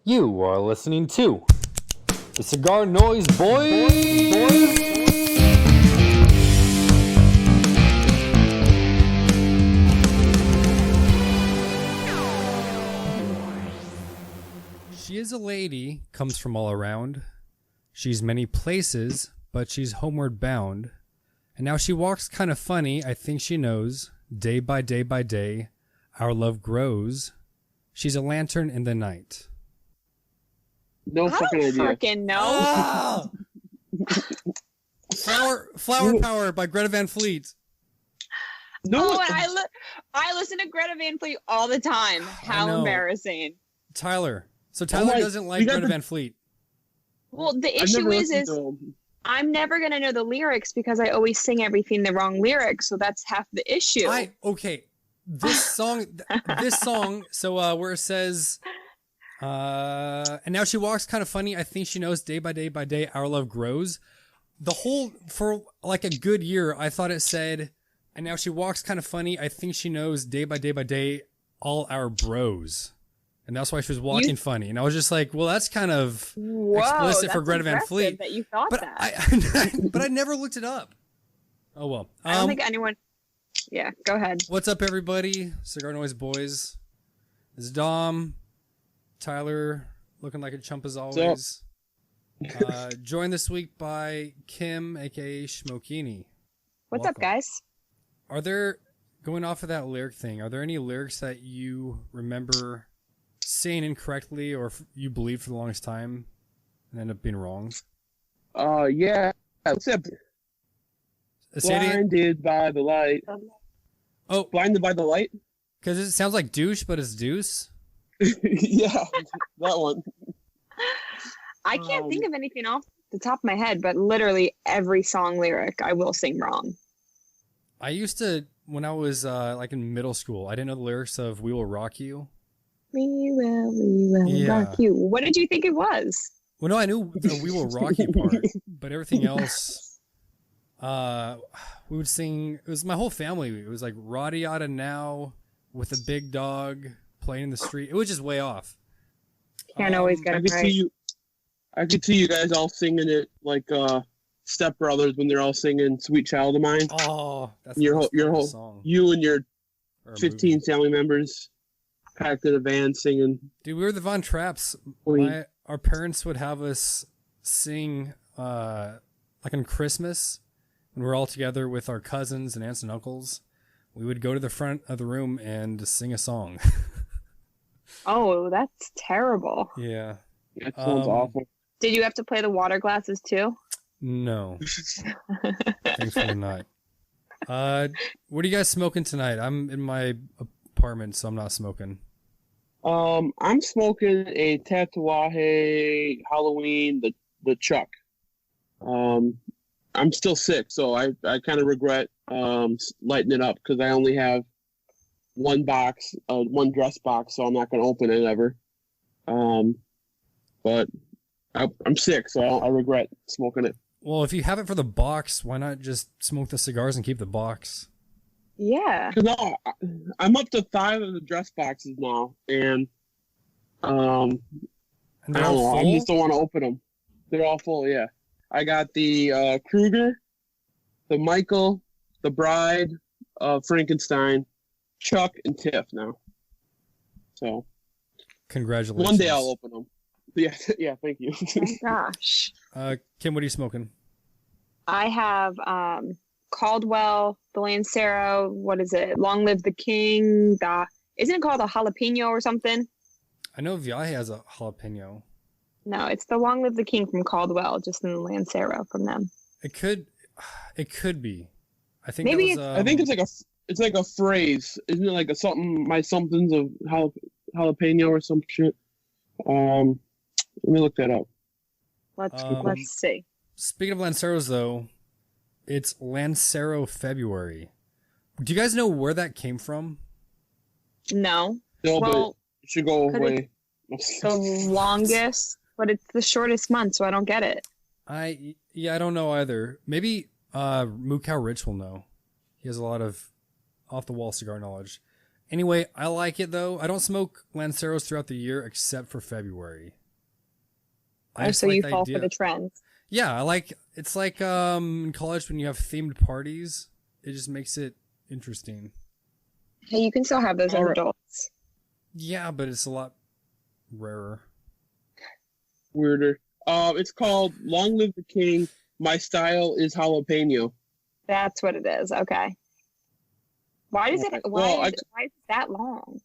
You are listening to the Cigar Noise Boys. She is a lady, comes from all around. She's many places, but she's homeward bound. And now she walks kind of funny, I think she knows. Day by day by day, our love grows. She's a lantern in the night. No fucking idea. I don't freaking know. Flower Power by Greta Van Fleet. No, and I listen to Greta Van Fleet all the time. How embarrassing. Tyler. So Tyler doesn't like Greta Van Fleet. Well, the issue is I'm never going to know the lyrics because I always sing everything the wrong lyrics. So that's half the issue. Okay. This song, so where it says, and now she walks kind of funny. I think she knows day by day by day, our love grows. For like a good year, I thought it said, and now she walks kind of funny. I think she knows day by day, all our bros. And that's why she was walking funny. And I was just like, well, that's kind of explicit for Greta Van Fleet. That you thought but I never looked it up. Oh, well. I don't think anyone... Yeah, go ahead. What's up, everybody? Cigar Noise Boys. This is Dom. Tyler, looking like a chump as always. Joined this week by Kim, a.k.a. Shmokini. What's up, guys? Are there, going off of that lyric thing, are there any lyrics that you remember saying incorrectly or you believed for the longest time and end up being wrong? Yeah. Except blinded by the light. Oh, blinded by the light? Because it sounds like douche, but it's deuce. Yeah, that one. I can't think of anything off the top of my head, but literally every song lyric I will sing wrong. I used to, when I was like in middle school, I didn't know the lyrics of We Will Rock You. We will rock you. What did you think it was? Well, no, I knew the We Will Rock You part, but everything else, we would sing, it was my whole family. It was like Radiata Now with a big dog playing in the street. It was just way off. Can't always get it right. I could see you guys all singing it like Step Brothers when they're all singing Sweet Child of Mine. Oh, that's your whole song. You and your 15 family members packed in a van singing. Dude, we were the Von Trapps. Our parents would have us sing like on Christmas when we're all together with our cousins and aunts and uncles. We would go to the front of the room and sing a song. Oh, that's terrible. Yeah. That sounds awful. Did you have to play the water glasses too? No. Thankfully not. What are you guys smoking tonight? I'm in my apartment, so I'm not smoking. I'm smoking a Tatuaje Halloween, the Chuck. I'm still sick, so I kind of regret lighting it up because I only have one box, one dress box, so I'm not going to open it ever. But I'm sick, so I regret smoking it. Well, if you have it for the box, why not just smoke the cigars and keep the box? Yeah. No, I'm up to 5 of the dress boxes now, and I don't know. I just don't want to open them. They're all full. Yeah, I got the Kruger, the Michael, the Bride, Frankenstein, Chuck, and Tiff now. So, congratulations. One day I'll open them. Yeah. Thank you. Oh my gosh. Kim, what are you smoking? I have Caldwell, the Lancero. What is it? Long Live the King. Isn't it called a jalapeno or something? I know Viaje has a jalapeno. No, it's the Long Live the King from Caldwell, just in the Lancero from them. It could be. I think maybe I think it's like a phrase, isn't it? Like a something, my somethings of jalapeno or some shit. Let me look that up. Let's see. Speaking of Lanceros, though, it's Lancero February. Do you guys know where that came from? No. No, but it should go away. The longest, but it's the shortest month, so I don't get it. I don't know either. Maybe Moo Cow Rich will know. He has a lot of off-the-wall cigar knowledge. Anyway, I like it though. I don't smoke Lanceros throughout the year except for February. So you fall for the trends. Yeah, it's like in college when you have themed parties. It just makes it interesting. Hey, you can still have those as adults. Yeah, but it's a lot rarer. Weirder. It's called Long Live the King. My style is jalapeno. That's what it is. Okay. Why is it that long?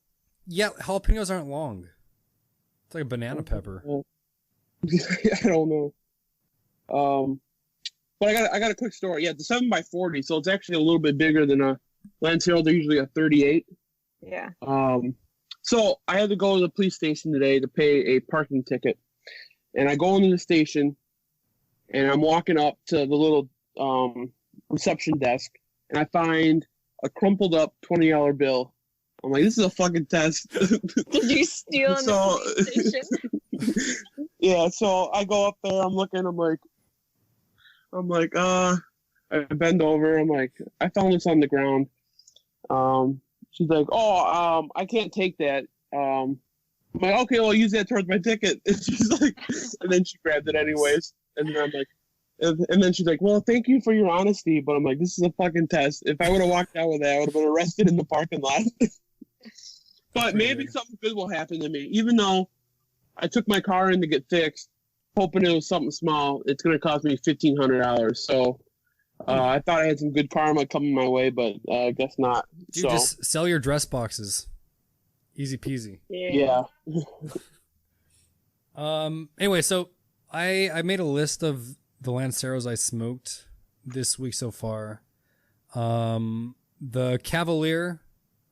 Yeah, jalapenos aren't long. It's like a banana pepper. I don't know. But I got a quick story. Yeah, it's a 7x40, so it's actually a little bit bigger than a Lancero. They're usually a 38. Yeah. So I had to go to the police station today to pay a parking ticket, and I go into the station, and I'm walking up to the little reception desk, and I find a crumpled up $20 bill. I'm like, this is a fucking test. Did you steal in the police station? Yeah, so I go up there, I'm looking, I'm like, I bend over, I'm like, I found this on the ground. She's like, I can't take that. I'm like, okay, well, I'll use that towards my ticket. And she's like, and then she grabbed it anyways. And then I'm like, and then she's like, well, thank you for your honesty. But I'm like, this is a fucking test. If I would have walked out with that, I would have been arrested in the parking lot. But maybe something good will happen to me. Even though I took my car in to get fixed, hoping it was something small, it's going to cost me $1,500. So I thought I had some good karma coming my way, but I guess not. Dude, just sell your dress boxes. Easy peasy. Yeah. Anyway, so I made a list of the Lanceros I smoked this week so far. The Cavalier,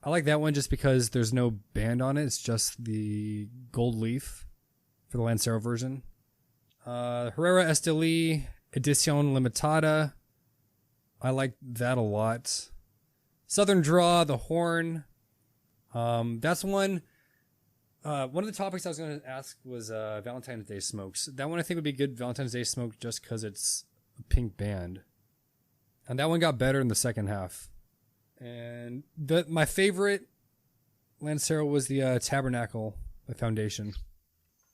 I like that one just because there's no band on it. It's just the gold leaf for the Lancero version. Herrera Esteli Edición Limitada. I like that a lot. Southern Draw, the Horn. That's one. One of the topics I was going to ask was Valentine's Day smokes. That one I think would be good Valentine's Day smoke just because it's a pink band. And that one got better in the second half. And my favorite Lancero was the Tabernacle, the Foundation.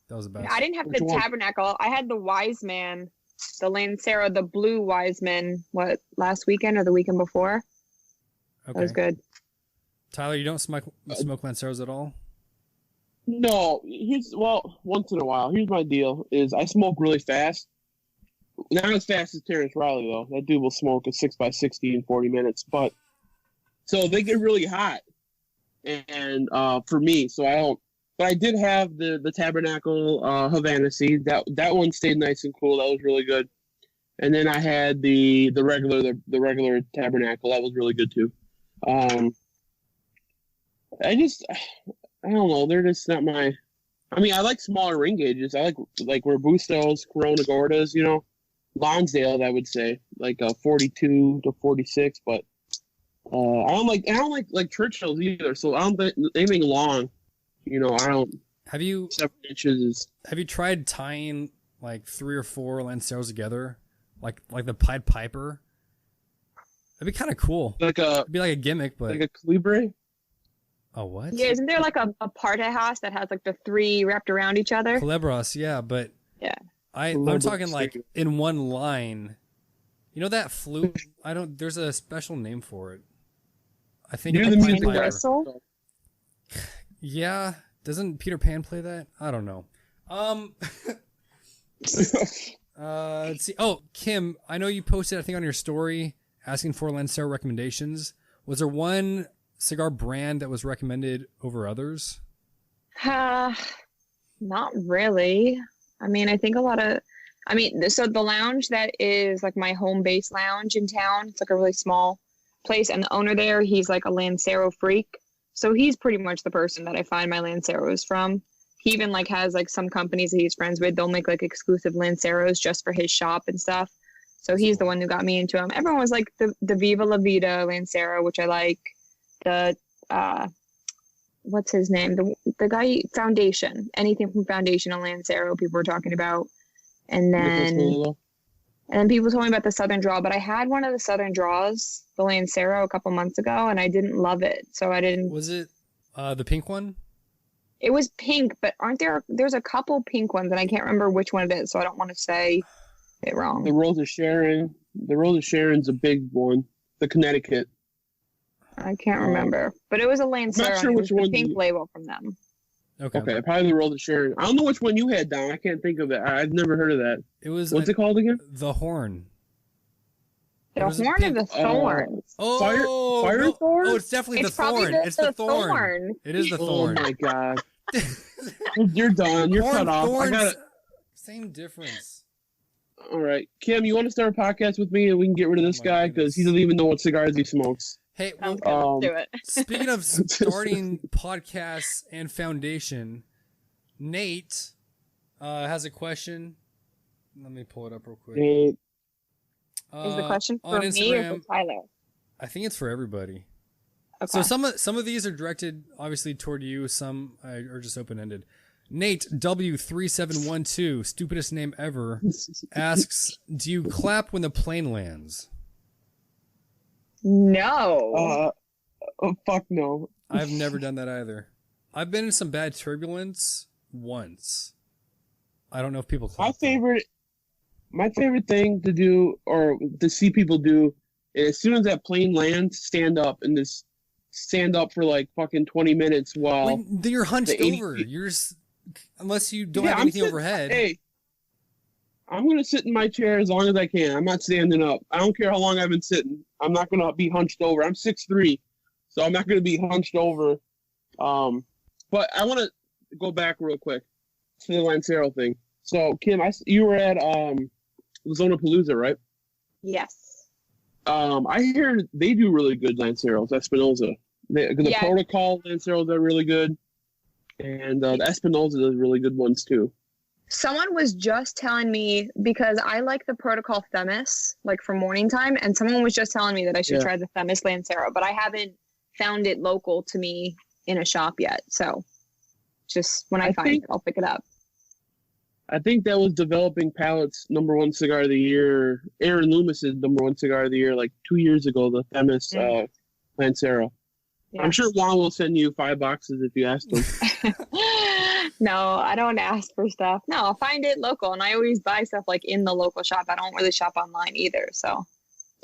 That was the best. I didn't have the Tabernacle. I had the Wise Man, the Lancero, the blue Wise Man, last weekend or the weekend before? Okay. That was good. Tyler, you don't smoke Lanceros at all? No, once in a while. Here's my deal: is I smoke really fast. Not as fast as Terrence Riley though. That dude will smoke a 6x60 in 40 minutes. But so they get really hot, and for me, so I don't. But I did have the Tabernacle Havana seed. That one stayed nice and cool. That was really good. And then I had the regular Tabernacle. That was really good too. I don't know. They're just not my. I mean, I like smaller ring gauges. I like Robustos, Corona Gordas, Lonsdale. I would say like 42 to 46, but I don't like Churchills either. So I don't think anything long. I don't. Have you 7 inches? Have you tried tying like 3 or 4 Lanceros together, like the Pied Piper? That'd be kind of cool. It'd be like a gimmick, but like a Calibre. Oh, what? Yeah, isn't there like a Partejas that has like the 3 wrapped around each other? Calibros, yeah, but yeah, I'm talking like in one line. That flute? There's a special name for it. I think it's the Pied Piper. Whistle? Yeah, doesn't Peter Pan play that? I don't know. Let's see. Oh, Kim, I know you posted, I think, on your story asking for Lancero recommendations. Was there one cigar brand that was recommended over others? Not really. I mean, I think so the lounge that is like my home base lounge in town, it's like a really small place, and the owner there, he's like a Lancero freak. So he's pretty much the person that I find my Lanceros from. He even like has like some companies that he's friends with. They'll make like exclusive Lanceros just for his shop and stuff. So he's the one who got me into them. Everyone was like the Viva La Vida Lancero, which I like. The what's his name? The guy Foundation. Anything from Foundation and Lancero people were talking about. And then people told me about the Southern Draw, but I had one of the Southern Draws, the Lancero, a couple months ago, and I didn't love it. So I didn't. Was it The pink one? It was pink, but there's a couple pink ones, and I can't remember which one it is, so I don't want to say it wrong. The Rose of Sharon. The Rose of Sharon's a big one. The Connecticut. I can't remember, but it was a Lancero. I'm not sure and it which was one the pink label from them. Okay, probably the Rose of Sharon. I don't know which one you had down. I can't think of it. I've never heard of that. It was. What's it called again? The Horn. The Horn or the Thorn? Fire no. Thorn? Oh, it's definitely the probably Thorn. It's the Thorn. It is the Thorn. Oh my god. You're done. You're cut off. Thorns, same difference. All right. Kim, you want to start a podcast with me and we can get rid of this guy because he doesn't even know what cigars he smokes. Hey, Let's do it. Speaking of starting podcasts and foundation, Nate has a question. Let me pull it up real quick. Nate. Is the question for on me Instagram, or for Tyler? I think it's for everybody. Okay. So some of these are directed obviously toward you. Some are just open ended. Nate W3712, stupidest name ever, asks, "Do you clap when the plane lands?" No. Oh fuck no. I've never done that either. I've been in some bad turbulence once. I don't know if people clap. My favorite thing to do or to see people do is as soon as that plane lands, stand up and just stand up for like fucking 20 minutes while you're hunched over. You're just, unless you don't have anything overhead. Hey, I'm gonna sit in my chair as long as I can. I'm not standing up. I don't care how long I've been sitting. I'm not gonna be hunched over. I'm 6'3", so I'm not gonna be hunched over. But I want to go back real quick to the Lancero thing. So Kim, you were at Zonapalooza, right? Yes. I hear they do really good Lanceros. Espinosa. The Protocol Lanceros are really good, and the Espinosa does really good ones too. Someone was just telling me, because I like the Protocol Themis, like for morning time, and someone was just telling me that I should try the Themis Lancero, but I haven't found it local to me in a shop yet. So just when I find it, I'll pick it up. I think that was Developing Palate's #1 cigar of the year. Aaron Loomis's #1 cigar of the year, like 2 years ago, the Themis Lancero. Yeah. I'm sure Juan will send you 5 boxes if you ask him. No, I don't ask for stuff. No, I'll find it local, and I always buy stuff like in the local shop. I don't really shop online either, so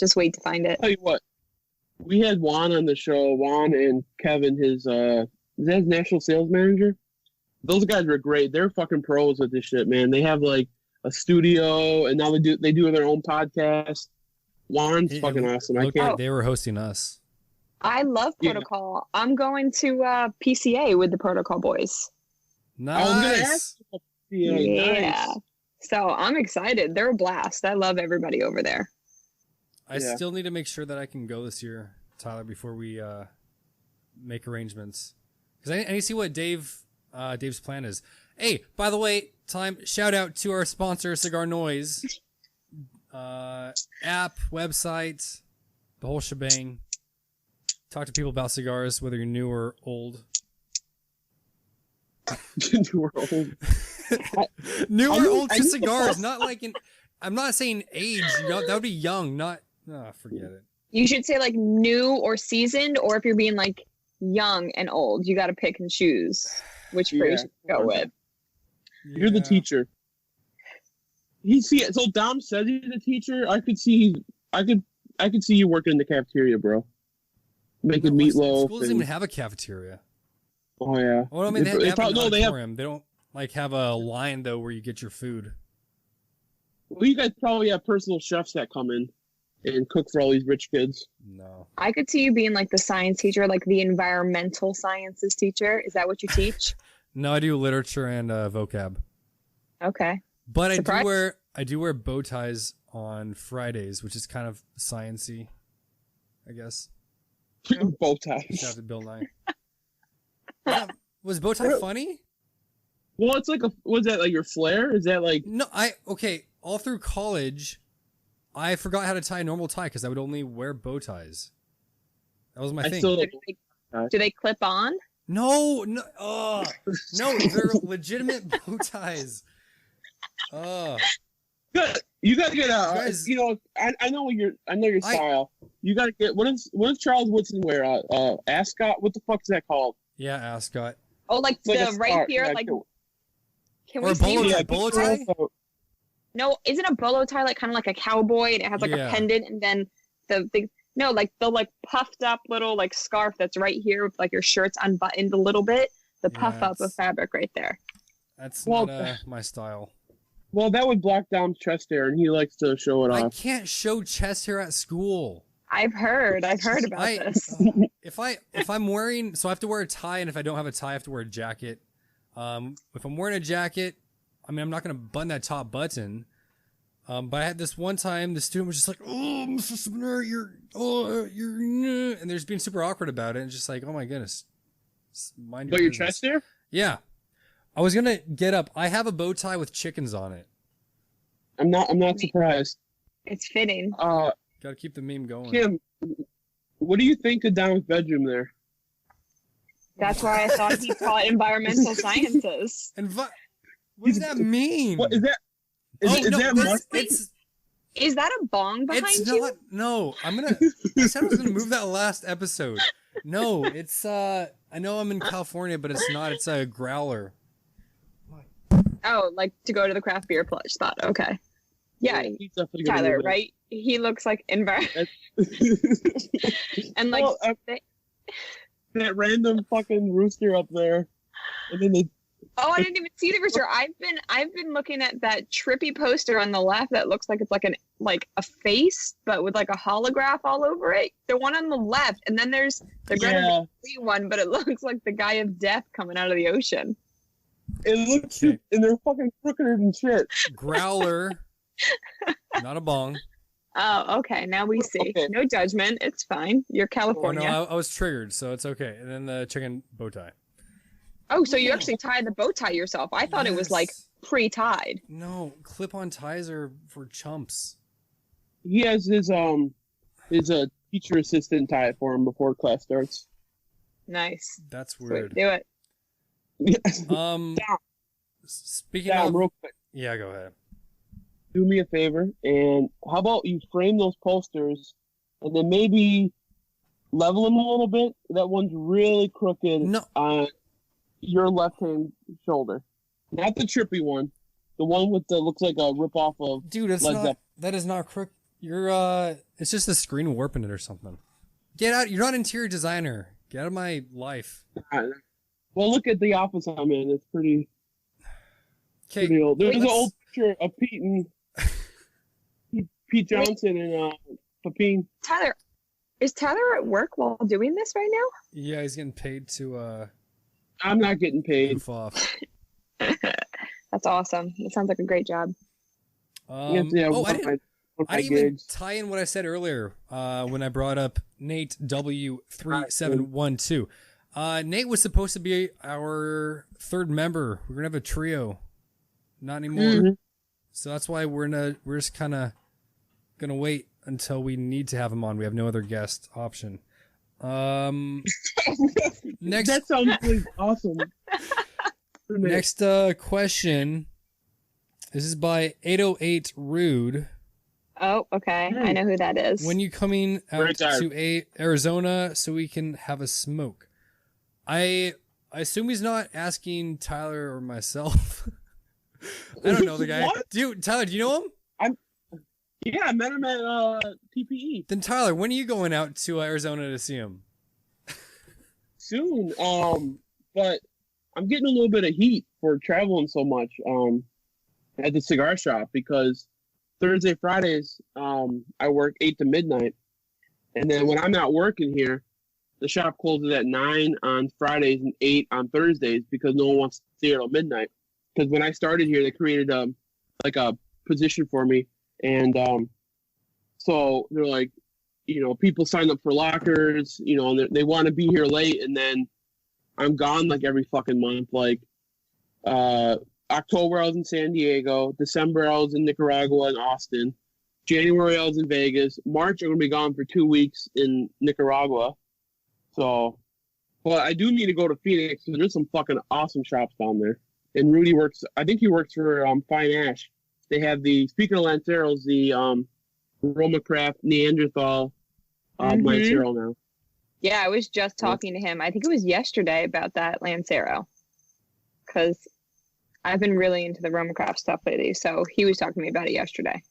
just wait to find it. Tell you what, we had Juan on the show. Juan and Kevin, is that his national sales manager? Those guys were great. They're fucking pros with this shit, man. They have like a studio, and now they do their own podcast. Juan's fucking awesome. They were hosting us. I love Protocol. Yeah. I'm going to PCA with the Protocol boys. Nice. I was gonna ask you. Yeah. Nice. So I'm excited. They're a blast. I love everybody over there. I still need to make sure that I can go this year, Tyler, before we make arrangements. Because I need to see what Dave's plan is. Hey, by the way, shout out to our sponsor, CigarNoise. App, website, the whole shebang. Talk to people about cigars, whether you're new or old. New or old. New or old to cigars, not like I'm not saying age. That would be young, not. Forget it. You should say like new or seasoned, or if you're being like young and old, you got to pick and choose which phrase you go with. You're the teacher. So Dom said he's the teacher. I could see you working in the cafeteria, bro. Making meatloaf. School doesn't even have a cafeteria. Oh yeah. Well, I mean, they have an auditorium. They don't like have a line though where you get your food. Well, you guys probably have personal chefs that come in and cook for all these rich kids. No. I could see you being like the science teacher, like the environmental sciences teacher. Is that what you teach? No, I do literature and vocab. Okay. But I do wear bow ties on Fridays, which is kind of sciencey, I guess. Bow ties. Shout out to Bill Nye. Was bow tie funny? Well, it's like was that like your flair? Is that like no? All through college, I forgot how to tie a normal tie because I would only wear bow ties. That was my thing. Do they clip on? No, no, they're legitimate bow ties. You gotta get I know your style. You gotta get what does Charles Woodson wear? Ascot? What the fuck is that called? Yeah, ascot. Oh, like the right here, like. Can we see? Bolo tie? No, isn't a bolo tie like kind of like a cowboy and it has like a pendant and then like the puffed up little like scarf that's right here with like your shirt's unbuttoned a little bit. The puff up of fabric right there. That's not my style. Well, that would block Dom's chest hair, and he likes to show it off. I can't show chest hair at school. I've heard about this. If I'm wearing, so I have to wear a tie, and if I don't have a tie, I have to wear a jacket. If I'm wearing a jacket, I mean, I'm not going to button that top button. But I had this one time, the student was just like, "Oh, Mr. Spinner, you're," and they're just being super awkward about it, and just like, "Oh my goodness." Mind your chest hair? Yeah. I was gonna get up. I have a bow tie with chickens on it. I'm not surprised. It's fitting. Gotta keep the meme going. Kim, what do you think of Dom's bedroom there? That's why I thought he taught environmental sciences. What does that mean? What is that? Is that a bong behind you? Not. No, I said I was gonna move that last episode. No, it's I know I'm in California, but it's not. It's a growler. Oh, like to go to the craft beer plush spot. Okay. Yeah, Tyler, right? He looks like and like that random fucking rooster up there, and then they. Oh, I didn't even see the rooster. I've been looking at that trippy poster on the left that looks like it's like a face, but with like a holograph all over it. The one on the left, and then there's the Greta one, but it looks like the guy of death coming out of the ocean. It looks, and they're fucking crookeder than shit. Growler, not a bong. Oh, okay. Now we see. Okay. No judgment. It's fine. You're California. Oh, no, I was triggered, so it's okay. And then the chicken bow tie. Oh, so you actually tied the bow tie yourself? I thought it was like pre-tied. No, clip-on ties are for chumps. He has his teacher assistant tie it for him before class starts. Nice. That's weird. Do it. Speaking of, real quick. Yeah, go ahead. Do me a favor, and how about you frame those posters, and then maybe level them a little bit. That one's really crooked on your left-hand shoulder, not the trippy one. The one with the looks like a rip-off of. Dude, that is not crooked. It's just the screen warping it or something. Get out! You're not an interior designer. Get out of my life. Well, look at the office I'm in. It's pretty old. There's an old picture of Pete Johnson and Papine. Tyler, is Tyler at work while doing this right now? Yeah, he's getting paid to. I'm not getting paid. Goof off. That's awesome. It sounds like a great job. I didn't even tie in what I said earlier when I brought up Nate W3712. Nate was supposed to be our third member. We're gonna have a trio. Not anymore. Mm-hmm. So that's why we're just kind of gonna wait until we need to have him on. We have no other guest option. Next, that sounds really awesome. Next question. This is by 808 Rude. Oh, okay. I know who that is. When you coming out to Arizona so we can have a smoke? I assume he's not asking Tyler or myself. I don't know the guy. What? Dude, Tyler, do you know him? Yeah, I met him at TPE. Then Tyler, when are you going out to Arizona to see him? Soon. But I'm getting a little bit of heat for traveling so much at the cigar shop because Thursday, Fridays, I work 8 to midnight. And then when I'm not working here, the shop closes at 9 on Fridays and 8 on Thursdays because no one wants to stay here till midnight. Because when I started here, they created a position for me. And so they're like, people sign up for lockers, and they want to be here late. And then I'm gone like every fucking month. Like October, I was in San Diego. December, I was in Nicaragua and Austin. January, I was in Vegas. March, I'm going to be gone for 2 weeks in Nicaragua. So, but I do need to go to Phoenix because there's some fucking awesome shops down there. And Rudy I think he works for Fine Ash. They have speaking of Lanceros, the Roma Craft Neanderthal Lancero now. Yeah, I was just talking to him. I think it was yesterday about that Lancero. Because I've been really into the Romacraft stuff lately. So he was talking to me about it yesterday.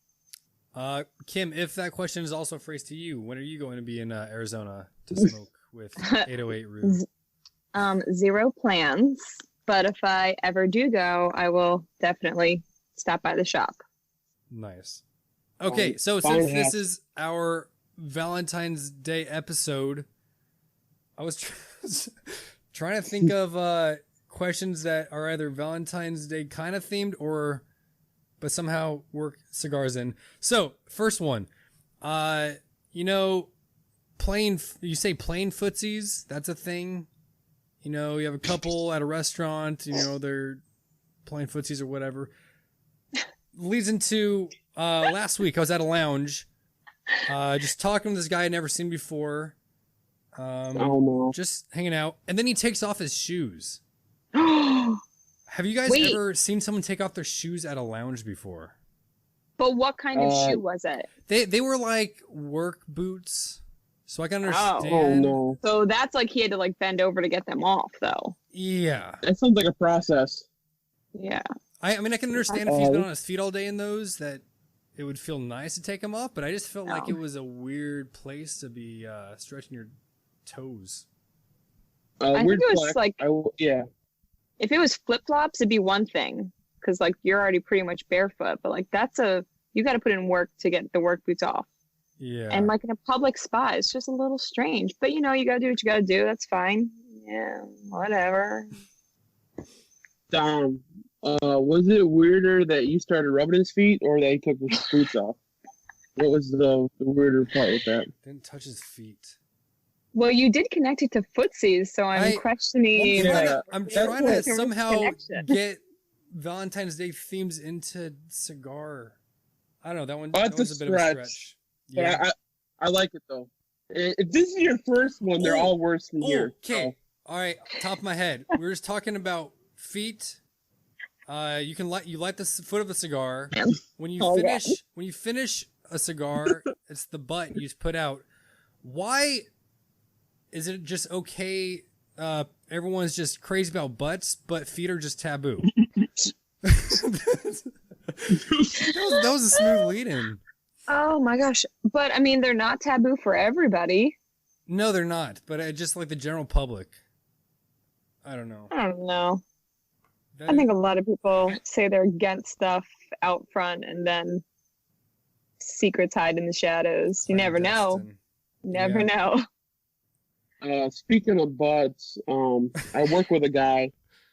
Kim, if that question is also phrased to you, when are you going to be in Arizona to smoke with 808 Rue? 0 plans. But if I ever do go, I will definitely stop by the shop. Nice. Okay, so since this is our Valentine's Day episode, I was trying to think of questions that are either Valentine's Day kind of themed but somehow work cigars in. So, first one, you say plain footsies, that's a thing. You know, you have a couple at a restaurant, they're playing footsies or whatever. Leads into last week I was at a lounge, just talking to this guy I'd never seen before. Just hanging out, and then he takes off his shoes. Have you guys ever seen someone take off their shoes at a lounge before? But what kind of shoe was it? They were like work boots, so I can understand. Oh no! So that's like he had to like bend over to get them off, though. Yeah, that sounds like a process. Yeah. I mean, I can understand if he's been on his feet all day in those, that it would feel nice to take them off, but I just felt like it was a weird place to be stretching your toes. I think it was if it was flip-flops, it'd be one thing, because like you're already pretty much barefoot, but like you got to put in work to get the work boots off. Yeah. And like in a public spot, it's just a little strange, but you got to do what you got to do. That's fine. Yeah, whatever. Was it weirder that you started rubbing his feet or that he took his boots off? What was the weirder part with that? Didn't touch his feet. Well, you did connect it to Footsies, so I'm questioning. I'm trying to somehow get Valentine's Day themes into cigar. I don't know. That was a bit of a stretch. Yeah, I like it though. If this is your first one, they're all worse than yours. Okay. So. All right. Top of my head. We were just talking about feet. You light the foot of a cigar. When you finish a cigar, it's the butt you just put out. Why is it just okay? Everyone's just crazy about butts, but feet are just taboo. that was a smooth lead-in. Oh my gosh! But I mean, they're not taboo for everybody. No, they're not. But just like the general public, I don't know. I think a lot of people say they're against stuff out front, and then secrets hide in the shadows. You never know. Never know. Speaking of butts, I work with a guy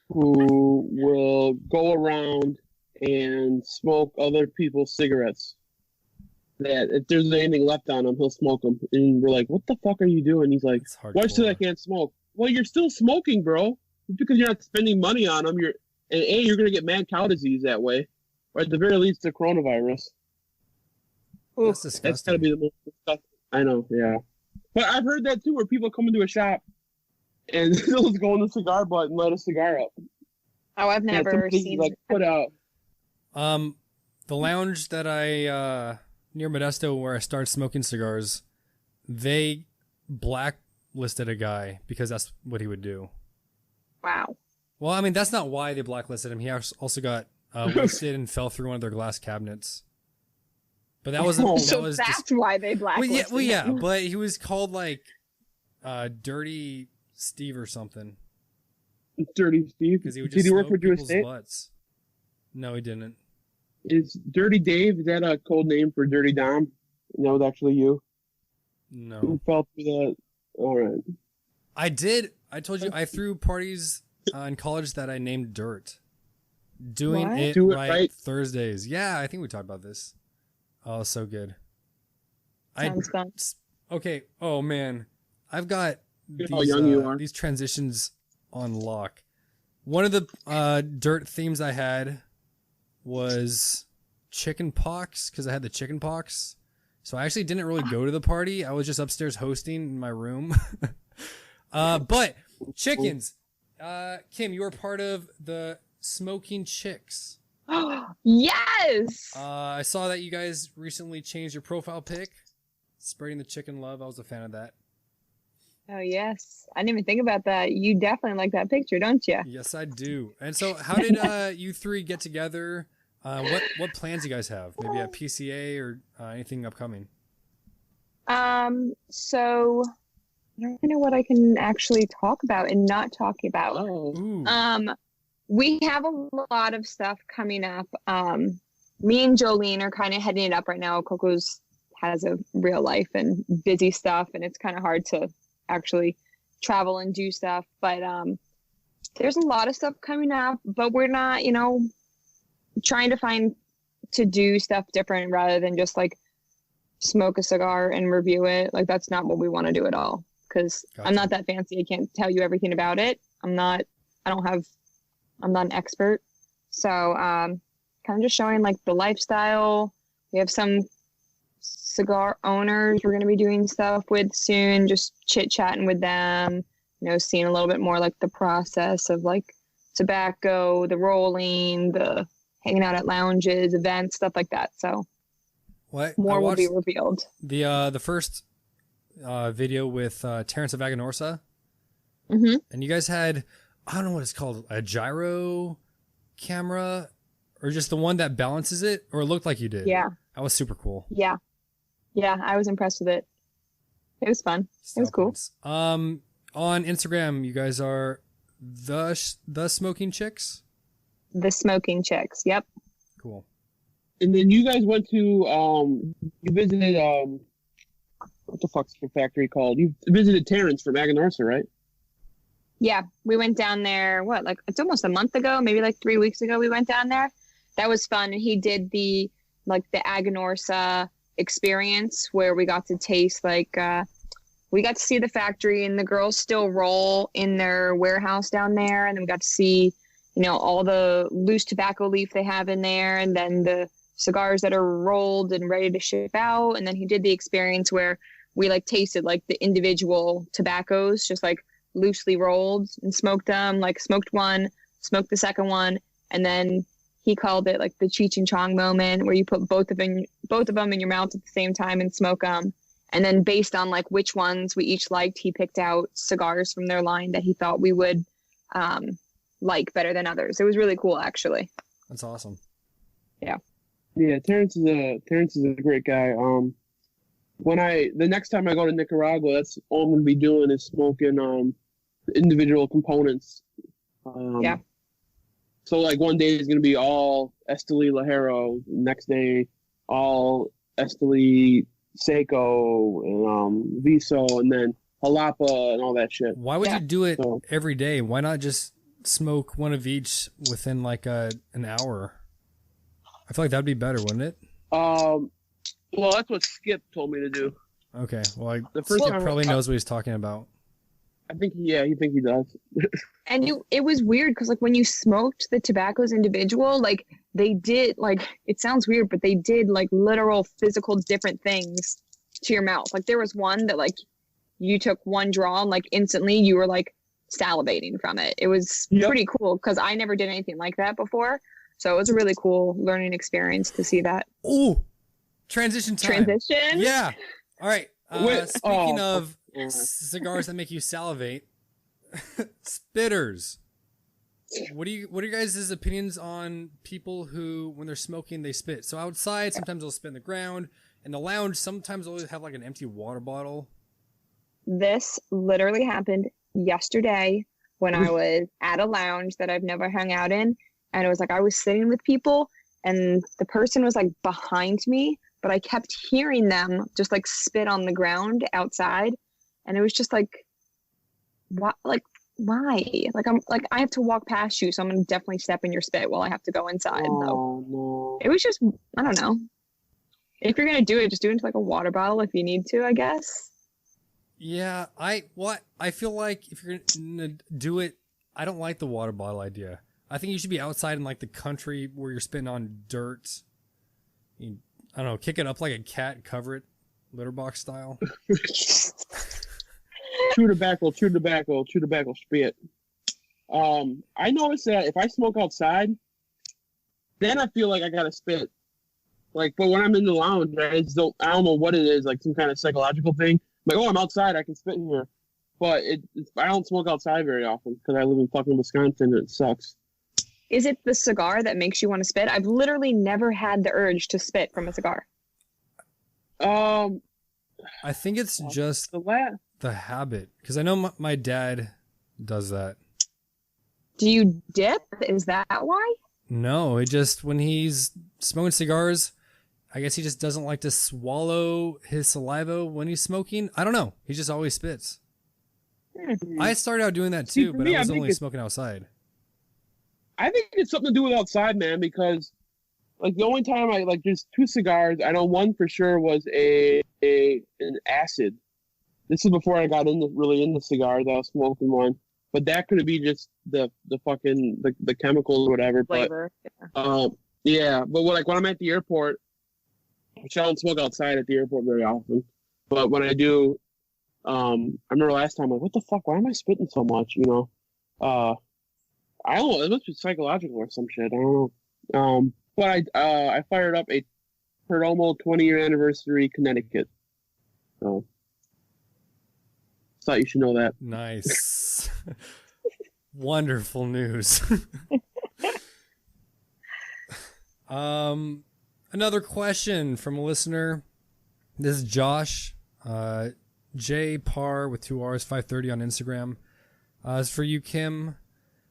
who will go around and smoke other people's cigarettes. That if there's anything left on them, he'll smoke them. And we're like, what the fuck are you doing? He's like, why should I can't smoke? Well, you're still smoking, bro. Just because you're not spending money on them, you're going to get mad cow disease that way. Or at the very least, the coronavirus. That's disgusting. That's got to be the most disgusting. I know, yeah. But I've heard that too, where people come into a shop and they'll just go in the cigar butt and light a cigar up. Oh, I've never seen like put out. The lounge that I near Modesto where I started smoking cigars, they blacklisted a guy because that's what he would do. Wow. Well, I mean, that's not why they blacklisted him. He also got wasted and fell through one of their glass cabinets. But that wasn't. That's why they blacklisted him. Well, yeah, but he was called like Dirty Steve or something. Dirty Steve? Because he would Did just he work smoke for Jewish people's State? butts. No, he didn't. Is Dirty Dave, is that a code name for Dirty Dom? And that was actually you? No. Who fell through that? All right. I did. I told you I threw parties in college that I named Dirt. Doing What? it Do it right, right. Thursdays. Yeah, I think we talked about this. Oh, so good. Sounds fun. Okay. Oh man, I've got How young you are. these transitions on lock. One of the dirt themes I had was chicken pox because I had the chicken pox. So I actually didn't really go to the party. I was just upstairs hosting in my room. But chickens. Kim, you were part of the Smoking Chicks. Yes! I saw that you guys recently changed your profile pic. Spreading the chicken love. I was a fan of that. Oh, yes. I didn't even think about that. You definitely like that picture, don't you? Yes, I do. And so, how did you three get together? What plans you guys have? Maybe a PCA or anything upcoming? So I don't know what I can actually talk about and not talk about. Oh. We have a lot of stuff coming up. Me and Jolene are kind of heading it up right now. Coco's has a real life and busy stuff, and it's kind of hard to actually travel and do stuff. But there's a lot of stuff coming up, but we're not, trying to do stuff different rather than just like smoke a cigar and review it. Like, that's not what we want to do at all, because Gotcha. I'm not that fancy. I can't tell you everything about it. I'm not an expert. So kind of just showing like the lifestyle. We have some cigar owners we're going to be doing stuff with soon, just chit chatting with them, seeing a little bit more like the process of like tobacco, the rolling, the hanging out at lounges, events, stuff like that. So more will be revealed. The first video with Terrence of Aganorsa. Mm-hmm. And you guys had, I don't know what it's called, a gyro camera, or just the one that balances it, or it looked like you did. Yeah. That was super cool. Yeah. Yeah, I was impressed with it. It was fun. It was cool. On Instagram, you guys are the Smoking Chicks? The Smoking Chicks, yep. Cool. And then you guys went to, you visited, what the fuck's the factory called? You visited Terrence from Aganorsa, right? Yeah, we went down there, it's almost a month ago, maybe like 3 weeks ago we went down there. That was fun. And he did the Aganorsa experience where we got to taste we got to see the factory, and the girls still roll in their warehouse down there. And then we got to see, all the loose tobacco leaf they have in there, and then the cigars that are rolled and ready to ship out. And then he did the experience where we tasted the individual tobaccos, just loosely rolled, and smoked them, smoked one, smoked the second one, and then he called it the Cheech and Chong moment, where you put both of them in your mouth at the same time and smoke them. And then based on which ones we each liked, he picked out cigars from their line that he thought we would like better than others. It was really cool, actually. That's awesome. Yeah. Yeah, Terrence is a great guy. The next time I go to Nicaragua, that's all I'm gonna be doing is smoking individual components. Yeah. So one day is gonna be all Esteli Ligero, next day all Esteli Seco and Viso, and then Jalapa and all that shit. Why would you do it every day? Why not just smoke one of each within an hour? I feel like that'd be better, wouldn't it? Well, that's what Skip told me to do. Okay, well, the first Skip time probably knows what he's talking about. I think, he does. And it was weird because when you smoked the tobaccos individual, they did it sounds weird, but they did literal physical different things to your mouth. There was one that you took one draw and instantly you were salivating from it. It was pretty cool because I never did anything like that before. So it was a really cool learning experience to see that. Ooh, transition time. Transition? Yeah. All right. Speaking of cigars that make you salivate, spitters. What are your guys' opinions on people who, when they're smoking, they spit? So outside, sometimes they'll spit in the ground. In the lounge, sometimes they'll have an empty water bottle. This literally happened yesterday when I was at a lounge that I've never hung out in. And it was I was sitting with people, and the person was behind me, but I kept hearing them just spit on the ground outside. And it was just what, why? I have to walk past you, so I'm gonna definitely step in your spit while I have to go inside. Oh, no. It was just, I don't know. If you're gonna do it, just do it into a water bottle if you need to, I guess. Yeah, I feel like if you're gonna do it, I don't like the water bottle idea. I think you should be outside in the country where you're spitting on dirt. I don't know, kick it up like a cat, cover it, litter box style. Chew tobacco, spit. I noticed that if I smoke outside, then I feel like I gotta spit. But when I'm in the lounge, I don't know what it is, some kind of psychological thing. I'm I'm outside, I can spit in here. but I don't smoke outside very often because I live in fucking Wisconsin and it sucks. Is it the cigar that makes you want to spit? I've literally never had the urge to spit from a cigar. I think it's just the habit, because I know my dad does that. Do you dip? Is that why? No, it just, when he's smoking cigars, I guess he just doesn't like to swallow his saliva when he's smoking. I don't know. He just always spits. Mm-hmm. I started out doing that too, but I was only smoking outside. I think it's something to do with outside, man, because like the only time there's 2 cigars. I know one for sure was an acid. This is before I got really into cigars. I was smoking one, but that could be just the fucking the chemicals or whatever. Flavor. But yeah, but when I'm at the airport, which I don't smoke outside at the airport very often, but when I do, I remember last time, like, what the fuck? Why am I spitting so much? You know, I don't know. It must be psychological or some shit. I don't know. But I fired up a Perdomo 20-year anniversary Connecticut. So thought you should know that. Nice. Wonderful news. Another question from a listener. This is Josh. J Par with 2 R's 530 on Instagram. As for you, Kim,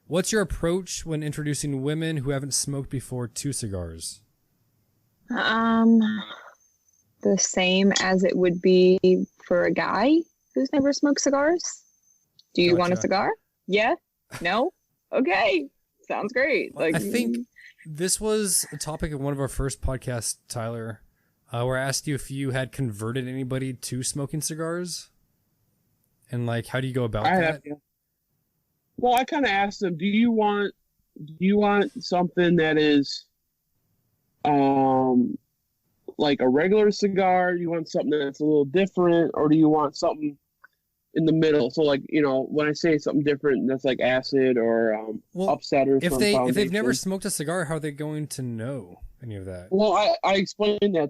what's your approach when introducing women who haven't smoked before to cigars? The same as it would be for a guy who's never smoked cigars. Do you want a cigar? Yeah? No? Okay. Sounds great. I think this was a topic of one of our first podcasts, Tyler, where I asked you if you had converted anybody to smoking cigars. And how do you go about that? Yeah. Well, I kind of asked them, do you want something that is like a regular cigar? Do you want something that's a little different, or do you want something in the middle? So when I say something different, that's like acid or upset or something. If they've never smoked a cigar, how are they going to know any of that? Well, I explained that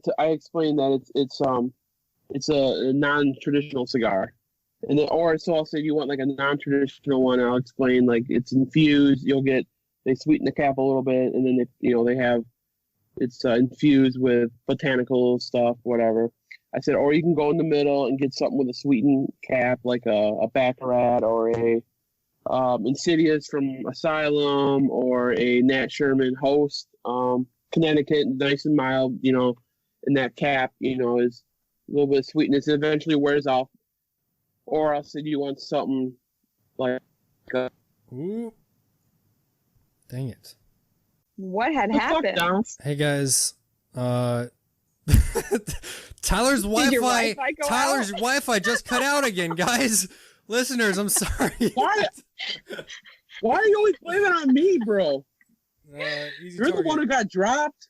it's a non-traditional cigar. And then, so I'll say, you want like a non-traditional one. I'll explain it's infused. They sweeten the cap a little bit, and then it's infused with botanical stuff, whatever. I said, or you can go in the middle and get something with a sweetened cap, like a Baccarat or a Insidious from Asylum or a Nat Sherman Host, Connecticut, nice and mild, and that cap, is a little bit of sweetness. It eventually wears off. Or else, do you want something like Ooh. Dang it. What had happened? Hey, guys. Tyler's Wi-Fi just cut out again, guys. Listeners, I'm sorry. Why are you always blaming on me, bro? You're the one who got dropped.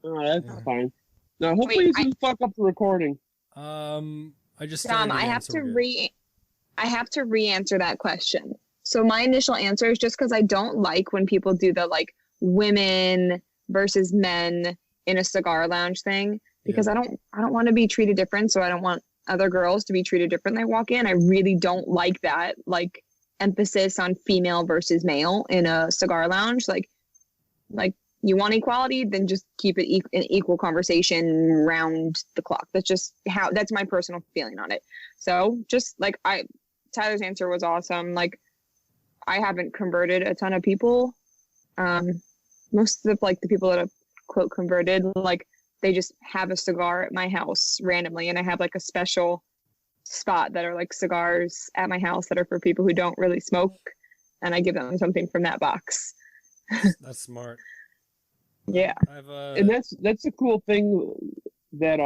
Oh, that's fine. Now, hopefully, you didn't fuck up the recording. I just Dom, I have to re-answer that question. So my initial answer is just because I don't like when people do the women versus men in a cigar lounge thing, because I don't want to be treated different. So I don't want other girls to be treated different. They walk in. I really don't like that emphasis on female versus male in a cigar lounge. Like you want equality, then just keep it an equal conversation round the clock. That's my personal feeling on it. So just Tyler's answer was awesome. I haven't converted a ton of people. Most of the people that have quote converted, they just have a cigar at my house randomly. And I have a special spot that are cigars at my house that are for people who don't really smoke. And I give them something from that box. That's smart. Yeah. And that's the cool thing that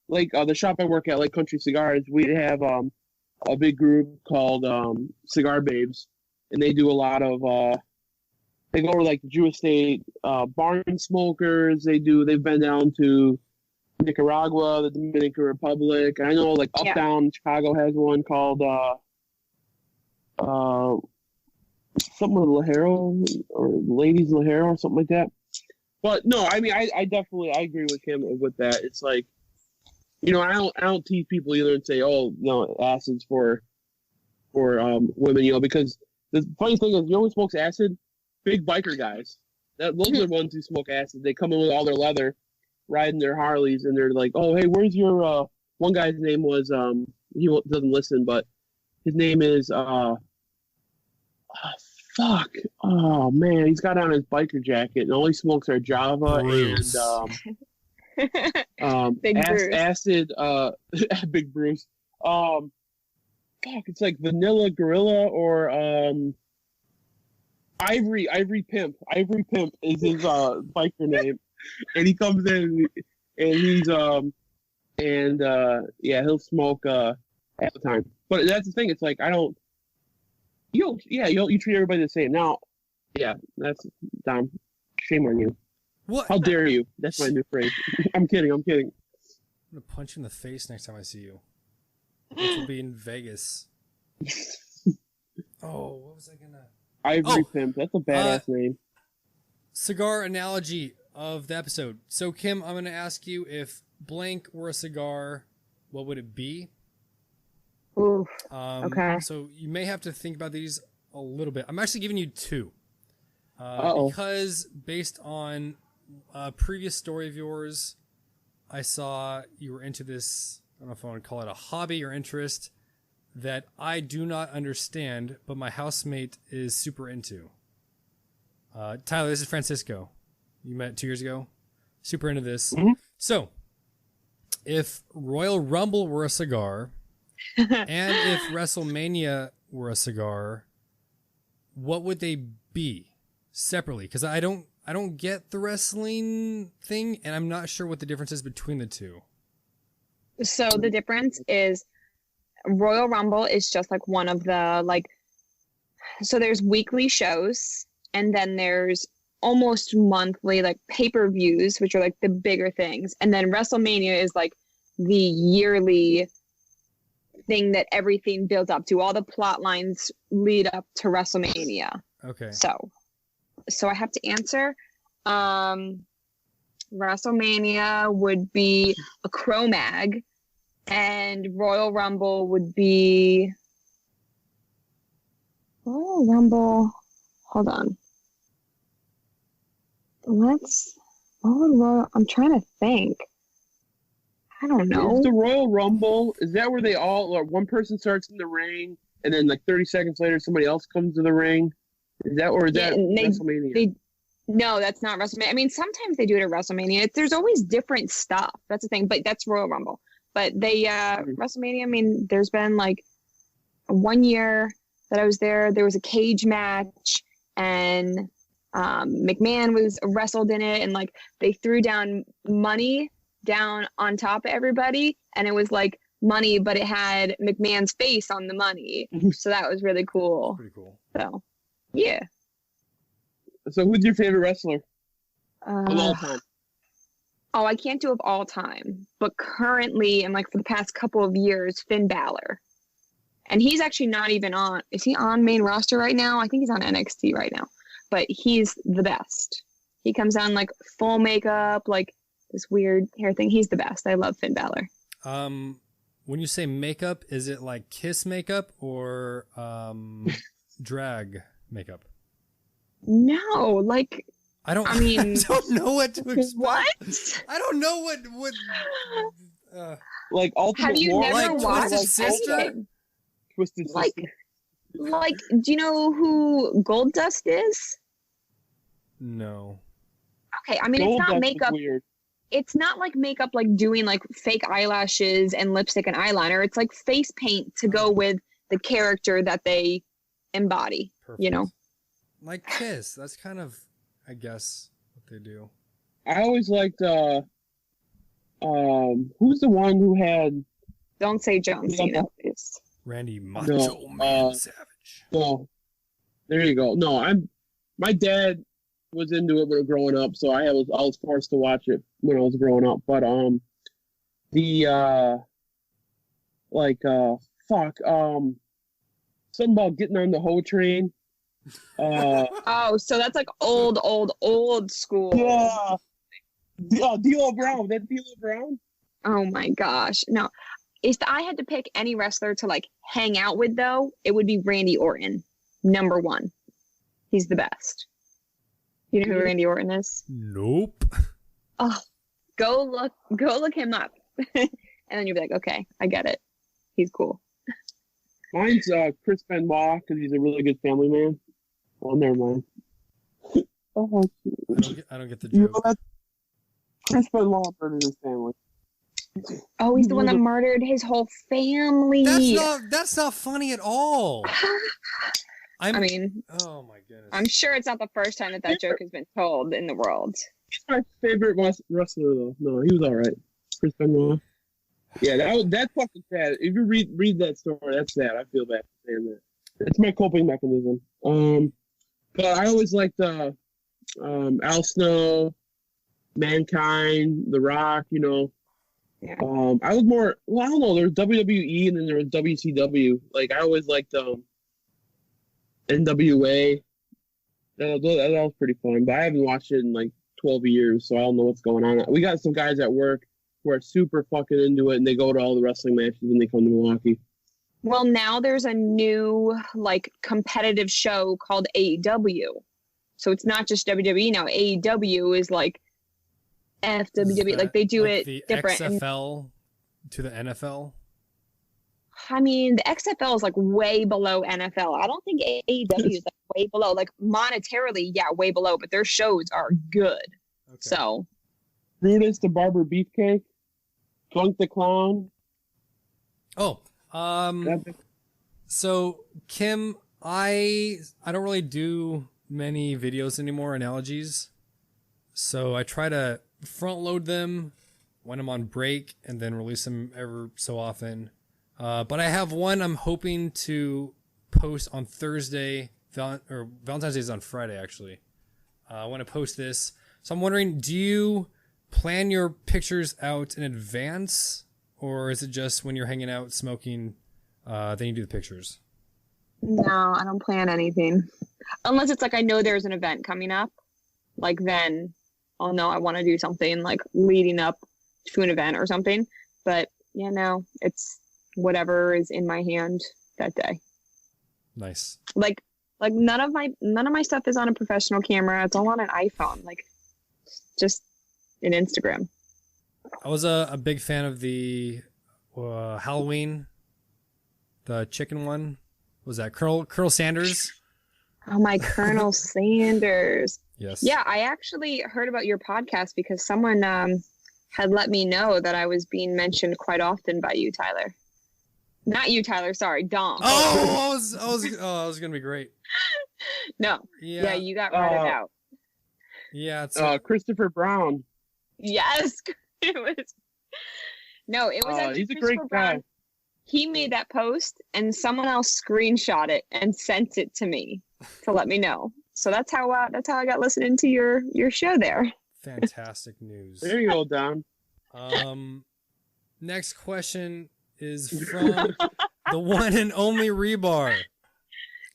the shop I work at, Country Cigars, we have a big group called Cigar Babes, and they do a lot of they go to the Jewish state barn smokers. They've been down to Nicaragua, the Dominican Republic. I know Uptown Chicago has one called something with Lajero or Ladies Lajero or something like that. But no, I mean, I definitely agree with him with that. It's I don't tease people either and say, oh, no, acid's for women, you know, because the funny thing is, you know who smokes acid? Big biker guys. Those are the ones who smoke acid. They come in with all their leather, riding their Harleys, and they're like, "Oh, hey, where's your?" One guy's name was he doesn't listen, but his name is fuck. Oh man, he's got on his biker jacket, and all he smokes are Java Bruce. and Big Bruce. acid. Big Bruce. Fuck, it's like Vanilla Gorilla or Ivory Pimp. Ivory Pimp is his biker name, and he comes in and he's he'll smoke all the time. But that's the thing. It's like you treat everybody the same. Now, yeah, that's Dom. Shame on you. What? How dare you? That's my new phrase. I'm kidding. I'm gonna punch you in the face next time I see you. Which will be in Vegas. Oh, what was I gonna? Ivory Pimp. That's a badass name. Cigar analogy of the episode. So, Kim, I'm gonna ask you, if blank were a cigar, what would it be? Ooh. Okay. So you may have to think about these a little bit. I'm actually giving you two. Because based on a previous story of yours, I saw you were into this, I don't know if I want to call it a hobby or interest, that I do not understand, but my housemate is super into. Tyler, this is Francisco. You met 2 years ago. Super into this. Mm-hmm. So, if Royal Rumble were a cigar, and if WrestleMania were a cigar, what would they be separately? Because I don't get the wrestling thing, and I'm not sure what the difference is between the two. So the difference is Royal Rumble is just like one of the so there's weekly shows, and then there's almost monthly pay-per-views, which are like the bigger things, and then WrestleMania is like the yearly thing that everything builds up to. All the plot lines lead up to WrestleMania. Okay. So I have to answer. WrestleMania would be a Cro-Mag, and Royal Rumble would be Royal Rumble. Hold on. I'm trying to think. I don't know. Is the Royal Rumble, is that where they all, or one person starts in the ring, and then 30 seconds later somebody else comes to the ring? Is that, or is that WrestleMania? No, that's not WrestleMania. I mean, sometimes they do it at WrestleMania. There's always different stuff. That's the thing, but that's Royal Rumble. But WrestleMania, I mean, there's been 1 year that I was there was a cage match, and McMahon was wrestled in it, and they threw down money down on top of everybody, and it was money, but it had McMahon's face on the money. So that was really cool. Pretty cool. So, yeah. So who's your favorite wrestler of all time? Oh, I can't do of all time, but currently, and for the past couple of years, Finn Balor. And he's actually not even on, is he on main roster right now? I think he's on NXT right now, but he's the best. He comes on full makeup, this weird hair thing. He's the best. I love Finn Balor. When you say makeup, is it Kiss makeup or drag makeup? No, I don't know what to expect. What? I don't know what Ultimate have you Warrior? never watched Twisted Sister? anything? Twisted Sister. Do you know who Gold Dust is? No. Okay, I mean, Gold it's not Dust is makeup. weird. It's not makeup doing fake eyelashes and lipstick and eyeliner. It's face paint to go with the character that they embody. Perfect. You know, Like Kiss. That's kind of, I guess, what they do. I always liked who's the one who had don't say John Cena, please. Randy Macho Man Savage. No, there you go. No, my dad was into it when I was growing up, so I was forced to watch it when I was growing up. But something about getting on the Ho train. Oh, so that's old school. Yeah. D'Lo Brown. That D'Lo Brown? Oh my gosh. No. If I had to pick any wrestler to like hang out with, though, it would be Randy Orton, number one. He's the best. You know who Randy Orton is? Nope. Oh, go look him up, and then you'll be like, okay, I get it. He's cool. Mine's Chris Benoit because he's a really good family man. Oh, never mind. Oh, I don't get the you joke. know, Chris Benoit murdered his family. Oh, he's the one that murdered his whole family. That's not funny at all. I mean, oh my goodness. I'm sure it's not the first time that joke has been told in the world. He's my favorite wrestler, though. No, he was all right. Chris Benoit. Yeah, that's fucking sad. If you read that story, that's sad. I feel bad for saying that. It's my coping mechanism. But I always liked Al Snow, Mankind, The Rock. You know. Yeah. I was more. Well, I don't know. There was WWE and then there was WCW. Like I always liked NWA. That was pretty fun. But I haven't watched it in like 12 years, so I don't know what's going on. We got some guys at work who are super fucking into it, and they go to all the wrestling matches when they come to Milwaukee. Well, now there's a new like competitive show called AEW. So it's not just WWE now. AEW is like FWW. Like they do it the different. XFL to the NFL. I mean, the XFL is like way below NFL. I don't think AEW is like way below. Like monetarily, yeah, way below, but their shows are good. Okay. So Brutus the Barber Beefcake, Flunk the Clown. Oh, so Kim, I don't really do many videos anymore, analogies. So I try to front load them when I'm on break and then release them every so often. But I have one I'm hoping to post on Thursday. Valentine's Day is on Friday, actually. I want to post this. So I'm wondering, do you plan your pictures out in advance? Or is it just when you're hanging out smoking, then you do the pictures? No, I don't plan anything. Unless it's like I know there's an event coming up. Like then I'll know I want to do something like leading up to an event or something. But yeah, no, it's whatever is in my hand that day. Nice. Like none of my stuff is on a professional camera. It's all on an iPhone. Like just an Instagram. I was a big fan of the Halloween, the chicken one. Was that Colonel Sanders? Oh, my Colonel Sanders. Yes. Yeah, I actually heard about your podcast because someone had let me know that I was being mentioned quite often by you, Tyler. Not you, Tyler. Sorry, Dom. Oh, I was gonna be great. No. Yeah, you got ratted out. Yeah, it's Christopher Brown. Yes, it was. No, it was actually he's a Christopher great Brown. guy. He made that post, and someone else screenshot it and sent it to me to let me know. So that's how I got listening to your show there. Fantastic news. There you go, Don. Next question is from the one and only Rebar.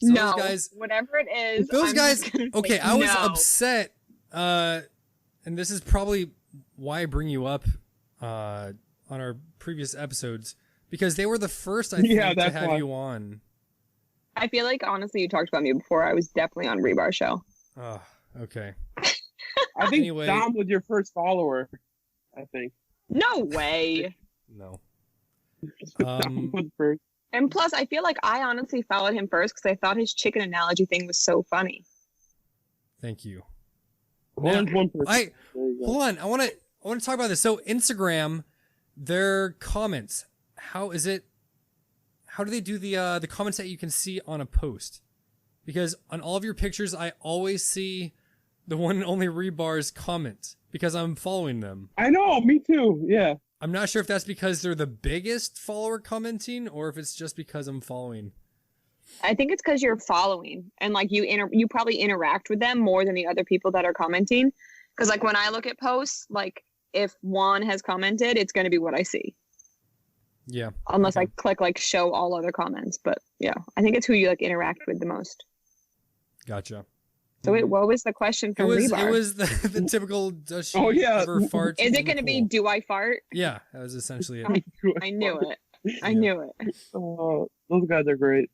So no, those guys, whatever it is. Those guys. Okay, I was no. upset, and this is probably why I bring you up on our previous episodes, because they were the first I think to have you on. I feel like honestly, you talked about me before. I was definitely on Rebar show. Oh, okay. I think Dom was your first follower. I think. No way. No. And plus, I feel like I honestly followed him first because I thought his chicken analogy thing was so funny. Thank you. Hold on. I want to talk about this. So Instagram, their comments. How do they do the comments that you can see on a post? Because on all of your pictures, I always see the one and only Rebar's comment because I'm following them. I know, me too. Yeah. I'm not sure if that's because they're the biggest follower commenting or if it's just because I'm following. I think it's because you're following and like you probably interact with them more than the other people that are commenting. Because like when I look at posts, like if Juan has commented, it's going to be what I see. Yeah. Unless I click like show all other comments, but yeah, I think it's who you like interact with the most. Gotcha. So wait, what was the question from Rebar? It was the typical does she ever fart? Is it going to be do I fart? Yeah, that was essentially it. I knew it. I knew it. Those guys are great.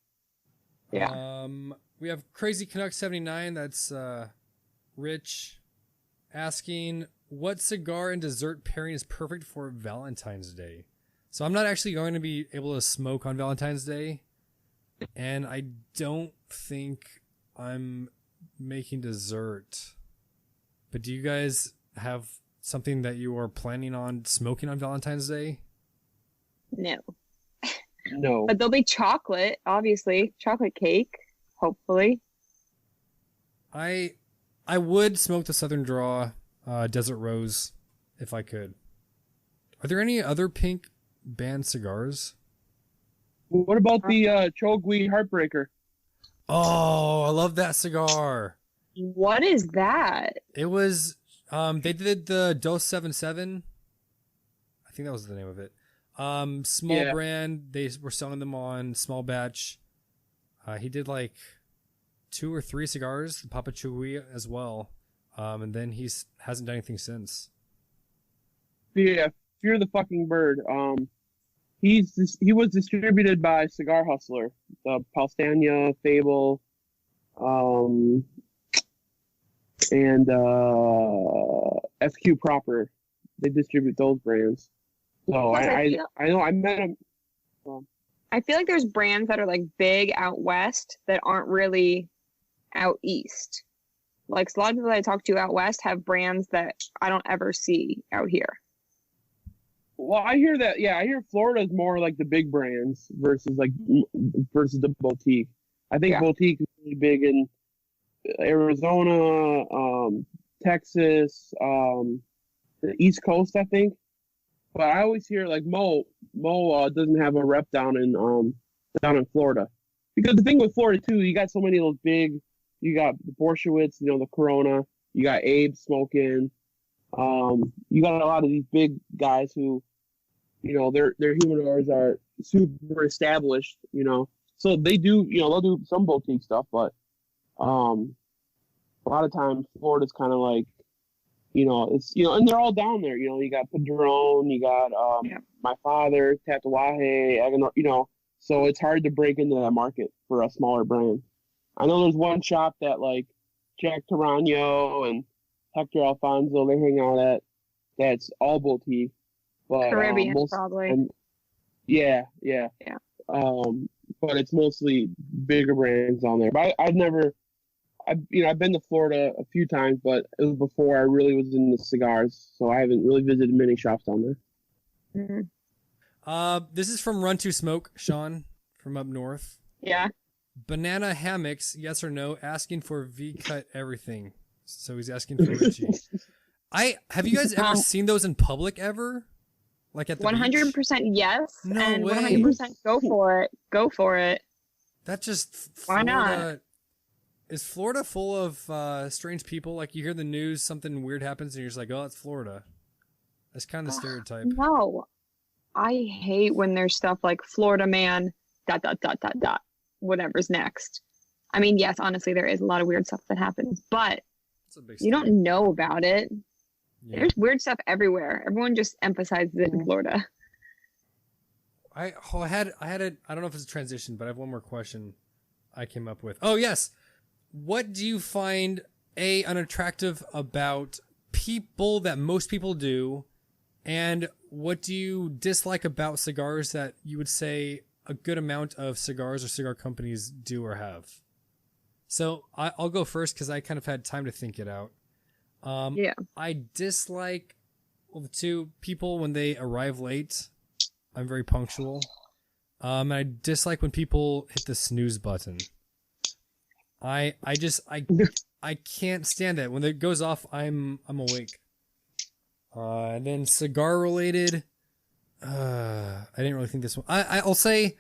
Yeah. We have Crazy Canuck 79. That's Rich asking, what cigar and dessert pairing is perfect for Valentine's Day? So I'm not actually going to be able to smoke on Valentine's Day, and I don't think I'm making dessert. But do you guys have something that you are planning on smoking on Valentine's Day? No. No. But there'll be chocolate, obviously. Chocolate cake, hopefully. I would smoke the Southern Draw Desert Rose if I could. Are there any other pink band cigars? What about the Chogui Heartbreaker? Oh, I love that cigar. What is that? It was, they did the Dos 77. I think that was the name of it. Small brand. They were selling them on small batch. He did like 2 or 3 cigars, the Papa Chugui as well. And then hasn't done anything since. Yeah, Fear the Fucking Bird. He was distributed by Cigar Hustler, the Paulstania, Fable, and FQ Proper. They distribute those brands. So I know I met him. I feel like there's brands that are like big out west that aren't really out east. Like a lot of people that I talk to out west have brands that I don't ever see out here. Well, I hear that. Yeah, I hear Florida's more like the big brands versus the boutique. I think boutique is really big in Arizona, Texas, the East Coast, I think. But I always hear like Mo doesn't have a rep down in Florida, because the thing with Florida too, you got so many of those big. You got the Borshowitz, the Corona. You got Abe smoking. You got a lot of these big guys who, their humidors are super established. So they do. They'll do some boutique stuff, but a lot of times Florida's kind of like. It's and they're all down there. You got Padron, you got My Father, Tatuaje, Aganor, so it's hard to break into that market for a smaller brand. I know there's one shop that like Jack Tarano and Hector Alfonso they hang out at. That's all boutique, but Caribbean probably. Yeah. But it's mostly bigger brands on there. But I've been to Florida a few times, but it was before I really was in the cigars, so I haven't really visited many shops down there. Mm-hmm. This is from Run to Smoke, Sean, from up north. Yeah. Banana Hammocks, yes or no, asking for V-cut everything. So he's asking for Richie. Have you guys ever seen those in public ever? Like at the 100% beach? Yes, no and way. 100% go for it. Go for it. That just Why not? Is Florida full of strange people? Like you hear the news, something weird happens, and you're just like, "Oh, it's Florida." That's kind of the stereotype. No, I hate when there's stuff like Florida man ... Whatever's next. I mean, yes, honestly, there is a lot of weird stuff that happens, but you don't know about it. Yeah. There's weird stuff everywhere. Everyone just emphasizes it in Florida. I had I don't know if it's a transition, but I have one more question I came up with. Oh yes. What do you find unattractive about people that most people do, and what do you dislike about cigars that you would say a good amount of cigars or cigar companies do or have? So I'll go first because I kind of had time to think it out. I dislike people when they arrive late. I'm very punctual. I dislike when people hit the snooze button. I can't stand that. When it goes off, I'm awake. And then cigar related, I didn't really think this one. I'll say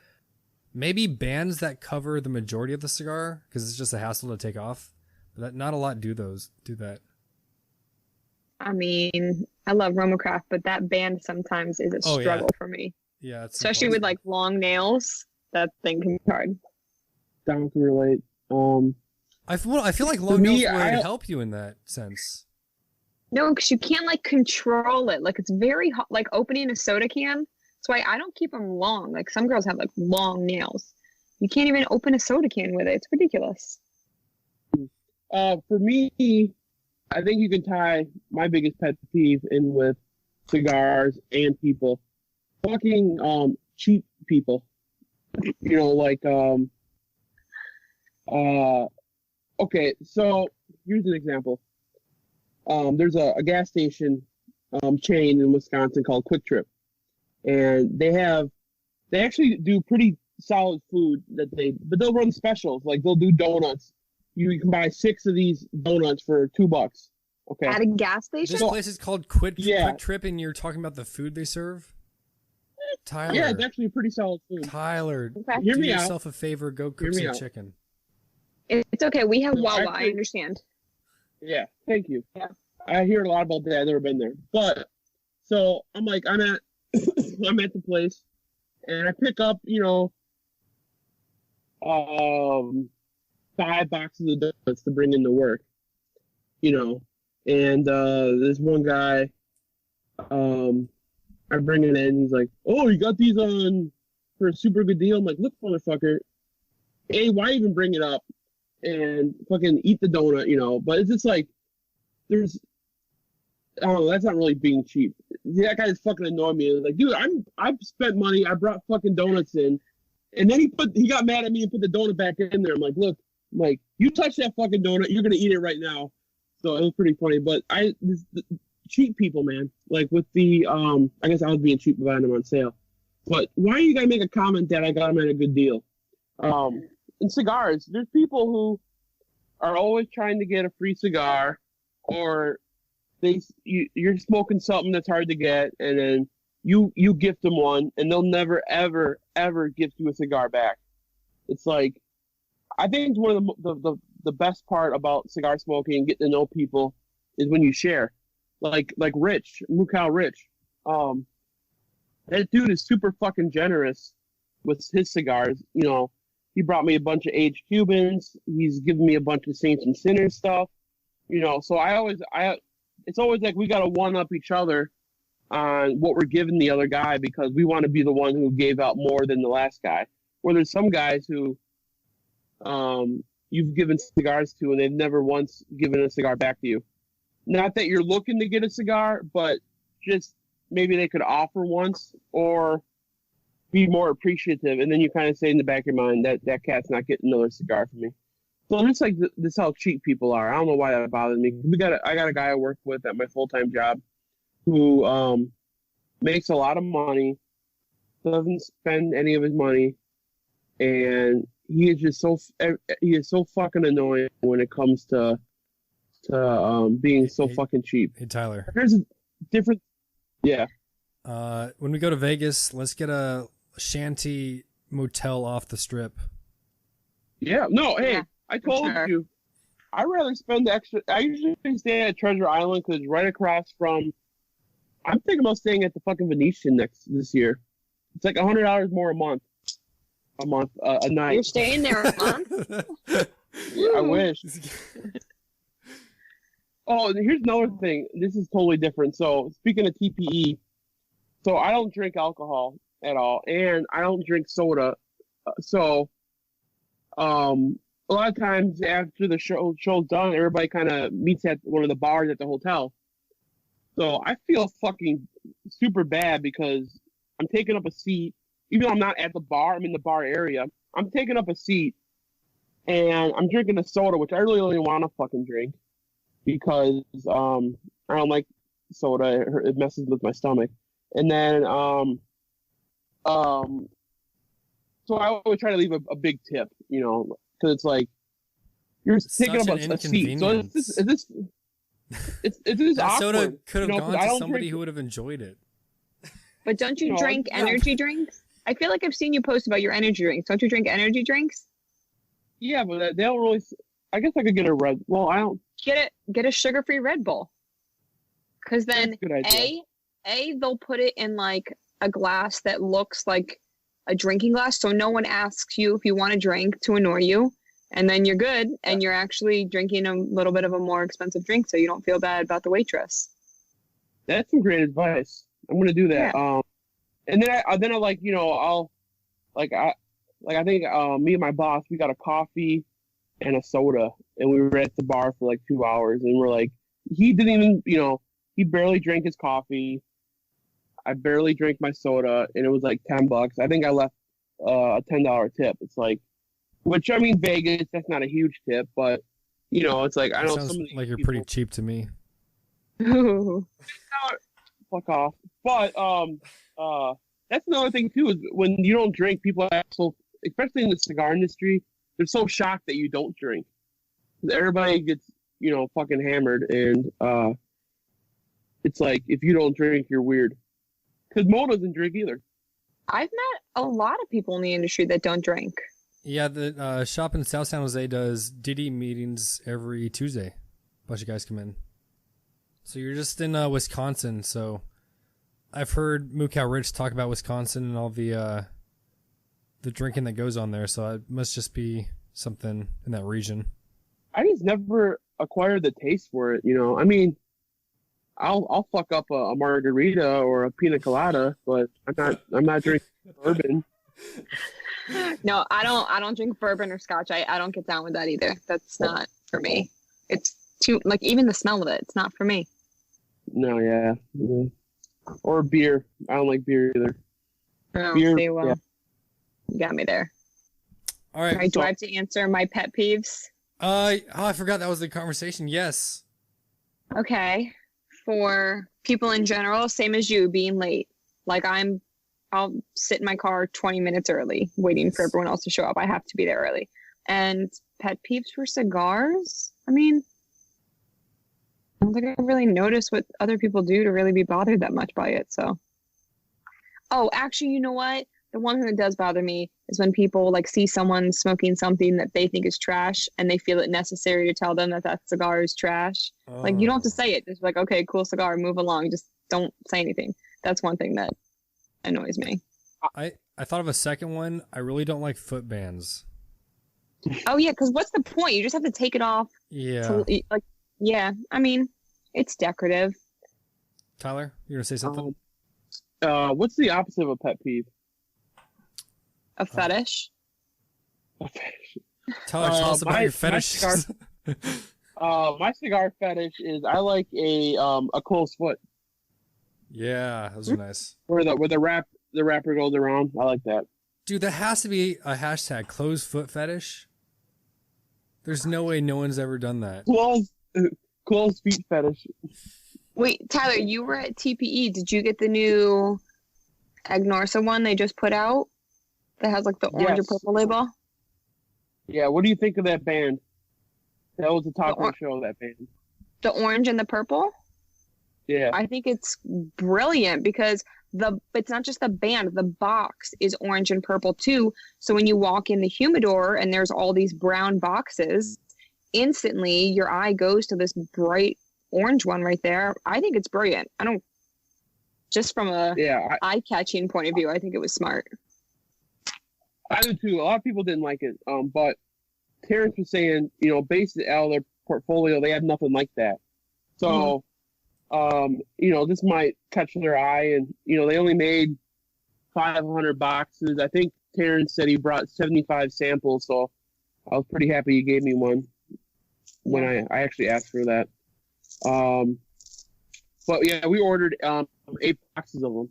maybe bands that cover the majority of the cigar because it's just a hassle to take off. But not a lot do that. I mean, I love Romacraft, but that band sometimes is a struggle for me. Yeah, it's especially with like long nails. That thing can be hard. Down to relate. I feel like long nails would help you in that sense. No, because you can't like control it. Like it's very hot, like opening a soda can. That's why I don't keep them long. Like some girls have like long nails. You can't even open a soda can with it. It's ridiculous. For me, I think you can tie my biggest pet peeve in with cigars and people. Fucking cheap people. You know, like okay, so here's an example. There's a gas station chain in Wisconsin called Quick Trip. And they actually do pretty solid food but they'll run specials. Like they'll do donuts. You can buy 6 of these donuts for $2. Okay. At a gas station? This place is called Quick Trip, and you're talking about the food they serve? Tyler. Yeah, it's actually pretty solid food. Tyler, Hear do me yourself out. a favor. Go cook some chicken. It's okay. We have Wawa. I understand. Yeah, thank you. Yeah. I hear a lot about that. I've never been there. But, so, I'm at I'm at the place, and I pick up, 5 boxes of donuts to bring into work, and this one guy, I bring it in, he's like, oh, you got these on for a super good deal? I'm like, look, motherfucker, A, why even bring it up and fucking eat the donut, but it's just like, I don't know, that's not really being cheap. That guy just fucking annoyed me. Like, dude, I've spent money, I brought fucking donuts in, and then he got mad at me and put the donut back in there. I'm like, look, you touch that fucking donut, you're gonna eat it right now. So it was pretty funny. But cheap people, man. Like with the I guess I was being cheap buying them on sale. But why are you gonna make a comment that I got them at a good deal? In cigars, there's people who are always trying to get a free cigar, or you're smoking something that's hard to get, and then you gift them one, and they'll never ever gift you a cigar back. It's like, I think one of the best part about cigar smoking and getting to know people is when you share. Like Rich, Mukau Rich. That dude is super fucking generous with his cigars. He brought me a bunch of aged Cubans. He's given me a bunch of Saints and Sinners stuff. So it's always like we got to one-up each other on what we're giving the other guy, because we want to be the one who gave out more than the last guy. Where there's some guys who you've given cigars to and they've never once given a cigar back to you. Not that you're looking to get a cigar, but just maybe they could offer once or be more appreciative. And then you kind of say in the back of your mind that cat's not getting another cigar from me. So it's like this how cheap people are. I don't know why that bothers me. I got a guy I work with at my full-time job who makes a lot of money, doesn't spend any of his money, and he is so fucking annoying when it comes to being so fucking cheap. Hey Tyler, there's a different. Yeah. When we go to Vegas, let's get a shanty motel off the strip. Yeah. No. Hey, yeah, I told you. I'd rather spend the extra. I usually stay at Treasure Island because it's right across from. I'm thinking about staying at the fucking Venetian this year. It's like $100 more a month. A night. You're staying there a month? Yeah, I wish. Oh, and here's another thing. This is totally different. So, speaking of TPE, so I don't drink alcohol at all, and I don't drink soda. So, a lot of times after the show's done, everybody kind of meets at one of the bars at the hotel. So I feel fucking super bad because I'm taking up a seat. Even though I'm not at the bar, I'm in the bar area. I'm taking up a seat, and I'm drinking a soda, which I really only want to fucking drink because I don't like soda. It messes with my stomach. And then, so I always try to leave a big tip, because it's like you're taking up a seat. So it's this that awkward. Soda could have gone to somebody who would have enjoyed it. But don't you drink energy drinks? I feel like I've seen you post about your energy drinks. Don't you drink energy drinks? Yeah, but they don't really. I guess I could get a red. Well, I don't. Get a sugar-free Red Bull. Because then they'll put it in like a glass that looks like a drinking glass, so no one asks you if you want a drink to annoy you, and then you're good, and you're actually drinking a little bit of a more expensive drink, so you don't feel bad about the waitress. That's some great advice. I'm gonna do that. Yeah. And then I like, you know, I think me and my boss, we got a coffee and a soda, and we were at the bar for like 2 hours, and we're like, he didn't even, you know, he barely drank his coffee. I barely drank my soda, and it was like $10. I think I left a $10 tip. It's like, which I mean, Vegas, that's not a huge tip, but you know, it's like I know sounds some of these like you're people, pretty cheap to me. fuck off. But that's another thing too, is when you don't drink, people are so, especially in the cigar industry, they're so shocked that you don't drink. Everybody gets, you know, fucking hammered, and it's like, if you don't drink, you're weird. Because Mo doesn't drink either. I've met a lot of people in the industry that don't drink. Yeah, the shop in South San Jose does Diddy meetings every Tuesday. A bunch of guys come in. So you're just in Wisconsin, so I've heard Moo Cow Rich talk about Wisconsin and all the drinking that goes on there, so it must just be something in that region. I just never acquired the taste for it, you know. I mean, I'll fuck up a margarita or a pina colada, but I'm not drinking bourbon. No, I don't drink bourbon or scotch. I don't get down with that either. That's not for me. It's too, like, even the smell of it, it's not for me. No, yeah. Or beer. I don't like beer either. Oh, beer, see, well, yeah. You got me there. All right. Do I have to answer my pet peeves? I forgot that was the conversation. Yes. Okay. For people in general, same as you, being late. Like, I'll sit in my car 20 minutes early, waiting for everyone else to show up. I have to be there early. And pet peeves for cigars? I mean, I don't think I really notice what other people do to really be bothered that much by it. So, oh, actually, you know what? The one thing that does bother me is when people like see someone smoking something that they think is trash, and they feel it necessary to tell them that that cigar is trash. Oh. Like, you don't have to say it. Just like, okay, cool cigar, move along. Just don't say anything. That's one thing that annoys me. I thought of a second one. I really don't like foot bands. Oh yeah, because what's the point? You just have to take it off. Yeah. Yeah. I mean, it's decorative. Tyler, you gonna say something? What's the opposite of a pet peeve? A fetish. Tyler, tell us about your fetish. My cigar fetish is I like a closed foot. Yeah, those are nice. Where the wrapper goes around. I like that. Dude, that has to be a hashtag, closed foot fetish. There's no way no one's ever done that. Closed feet fetish. Wait, Tyler, you were at TPE. Did you get the new Agnorsa one they just put out? That has like the orange or purple label? Yeah, what do you think of that band? That was the top of the show, that band. The orange and the purple? Yeah. I think it's brilliant because it's not just the band, the box is orange and purple too. So when you walk in the humidor and there's all these brown boxes, instantly your eye goes to this bright orange one right there. I think it's brilliant. Just from a eye-catching point of view, I think it was smart. I do too. A lot of people didn't like it. But Terrence was saying, you know, based out of their portfolio, they have nothing like that. So, you know, this might catch their eye, and, you know, they only made 500 boxes. I think Terrence said he brought 75 samples, so I was pretty happy he gave me one when I actually asked for that. But yeah, we ordered 8 boxes of them.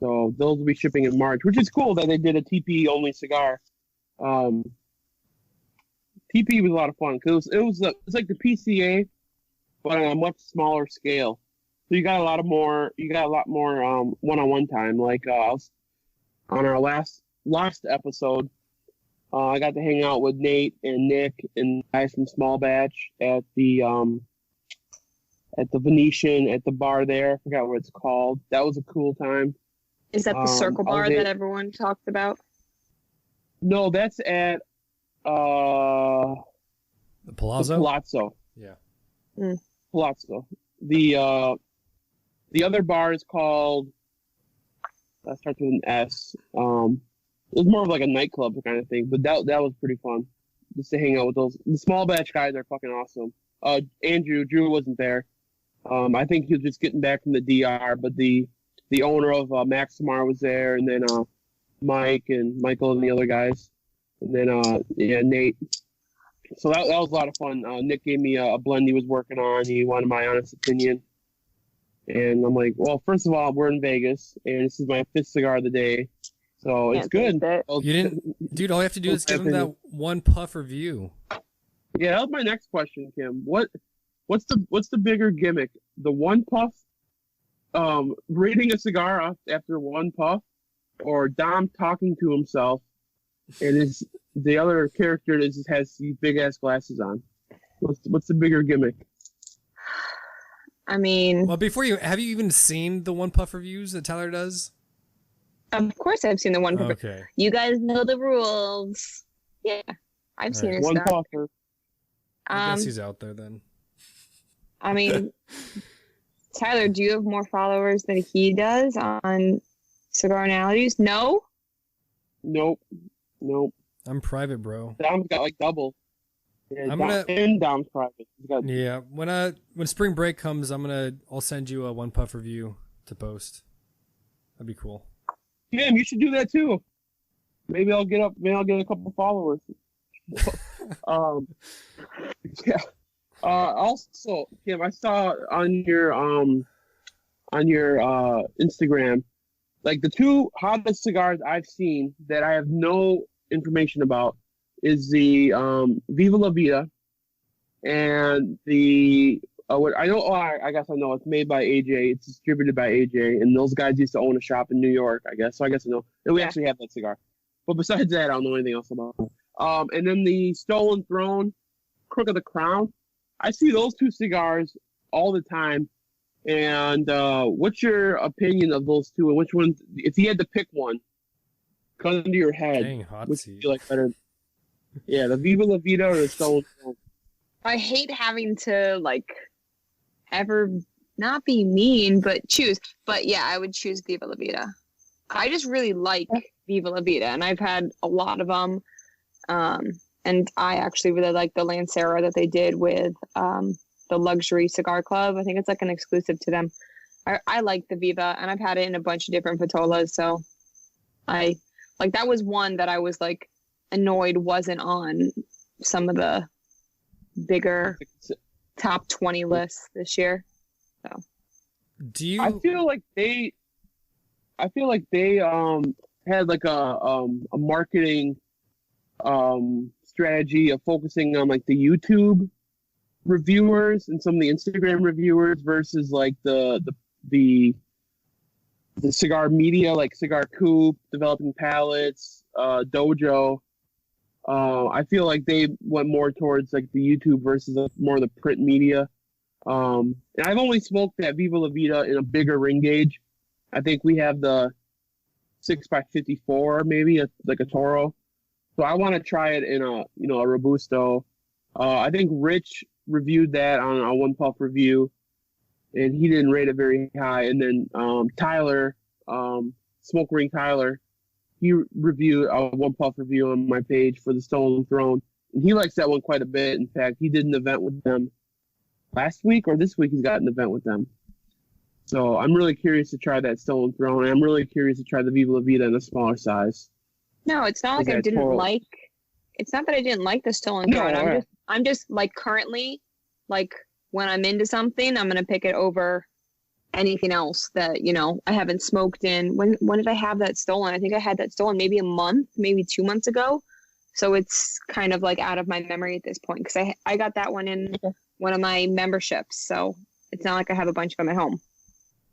So those will be shipping in March, which is cool that they did a TP only cigar. TP was a lot of fun because it's like the PCA, but on a much smaller scale. So you got a lot more one-on-one time. Like on our last episode, I got to hang out with Nate and Nick and guys from Small Batch at the Venetian at the bar there. I forgot what it's called. That was a cool time. Is that the circle bar that everyone talked about? No, that's at the Palazzo. The Palazzo. Yeah. Palazzo. The other bar is called. That starts with an S. It was more of like a nightclub kind of thing, but that was pretty fun just to hang out with those. The Small Batch guys are fucking awesome. Drew wasn't there. I think he was just getting back from the DR, but the the owner of Maximar was there, and then Mike and Michael and the other guys, and then Nate. So that was a lot of fun. Nick gave me a blend he was working on. He wanted my honest opinion. And I'm like, well, first of all, we're in Vegas, and this is my 5th cigar of the day. So it's good. You didn't, dude, all you have to do is give him that one puff review. Yeah, that was my next question, Kim. What's the bigger gimmick? The one puff, rating a cigar after one puff, or Dom talking to himself, and the other character has these big ass glasses on? What's the bigger gimmick? I mean, well, have you even seen the one puff reviews that Tyler does? Of course, I've seen the one puff. Okay. You guys know the rules. Yeah, I've seen his one stuff. puffer. I guess he's out there then. I mean, Tyler, do you have more followers than he does on Cigar Analogies? No. Nope. I'm private, bro. Dom's got like double. Yeah, Dom's private. Yeah, when spring break comes, I'll send you a one puff review to post. That'd be cool. Kim, you should do that too. Maybe I'll get a couple followers. Yeah. Also, Kim, I saw on your Instagram, like the 2 hottest cigars I've seen that I have no information about is the Viva La Vida and the I guess I know it's made by AJ. It's distributed by AJ, and those guys used to own a shop in New York, I guess. So I guess I know. And we actually have that cigar. But besides that, I don't know anything else about it. And then the Stolen Throne, Crook of the Crown. I see those 2 cigars all the time. And what's your opinion of those 2? And which one, if you had to pick one, gun to your head, dang, hot which seat. would you like better? Yeah, the Viva La Vida or the Stolen Throne? I hate having to ever not be mean, but choose. But yeah, I would choose Viva La Vida. I just really like Viva La Vida, and I've had a lot of them. And I actually really like the Lancero that they did with the Luxury Cigar Club. I think it's like an exclusive to them. I like the Viva, and I've had it in a bunch of different Patolas. So I that was one that I was annoyed wasn't on some of the bigger top 20 lists this year. So I feel like they had a marketing strategy of focusing on the YouTube reviewers and some of the Instagram reviewers versus the cigar media, like Cigar Coop, Developing Palates, Dojo. I feel like they went more towards the YouTube versus more of the print media. And I've only smoked that Viva La Vida in a bigger ring gauge. I think we have the 6x54, maybe like a Toro. So I want to try it in a Robusto. I think Rich reviewed that on a one puff review, and he didn't rate it very high. And then Tyler, Smoke Ring Tyler, he reviewed a one puff review on my page for the Stolen Throne, and he likes that one quite a bit. In fact, he did an event with them last week or this week. He's got an event with them. So I'm really curious to try that Stolen Throne, and I'm really curious to try the Viva La Vida in a smaller size. No, it's not like I didn't like. It's not that I didn't like the Stolen Throne. I'm just currently, when I'm into something, I'm gonna pick it over anything else that I haven't smoked in. When did I have that stolen? I think I had that stolen maybe a month, maybe 2 months ago. So it's kind of out of my memory at this point because I got that one in one of my memberships. So it's not like I have a bunch of them at home.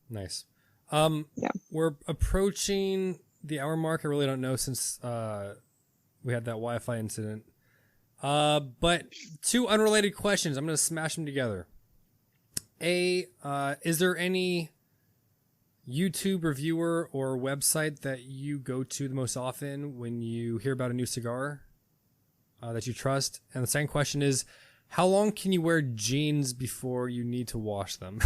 Nice. Yeah. We're approaching the hour mark. I really don't know since we had that Wi-Fi incident. But 2 unrelated questions. I'm going to smash them together. Is there any YouTube reviewer or website that you go to the most often when you hear about a new cigar that you trust? And the second question is, how long can you wear jeans before you need to wash them?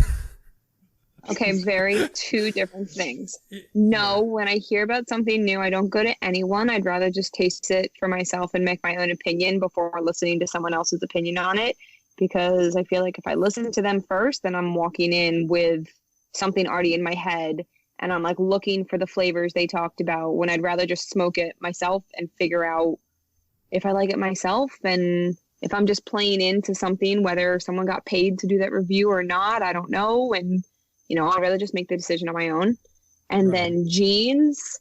Okay, very 2 different things. No, when I hear about something new, I don't go to anyone. I'd rather just taste it for myself and make my own opinion before listening to someone else's opinion on it. Because I feel like if I listen to them first, then I'm walking in with something already in my head, and I'm like looking for the flavors they talked about when I'd rather just smoke it myself and figure out if I like it myself. And if I'm just playing into something, whether someone got paid to do that review or not, I don't know. And, you know, I'd rather just make the decision on my own. And then jeans,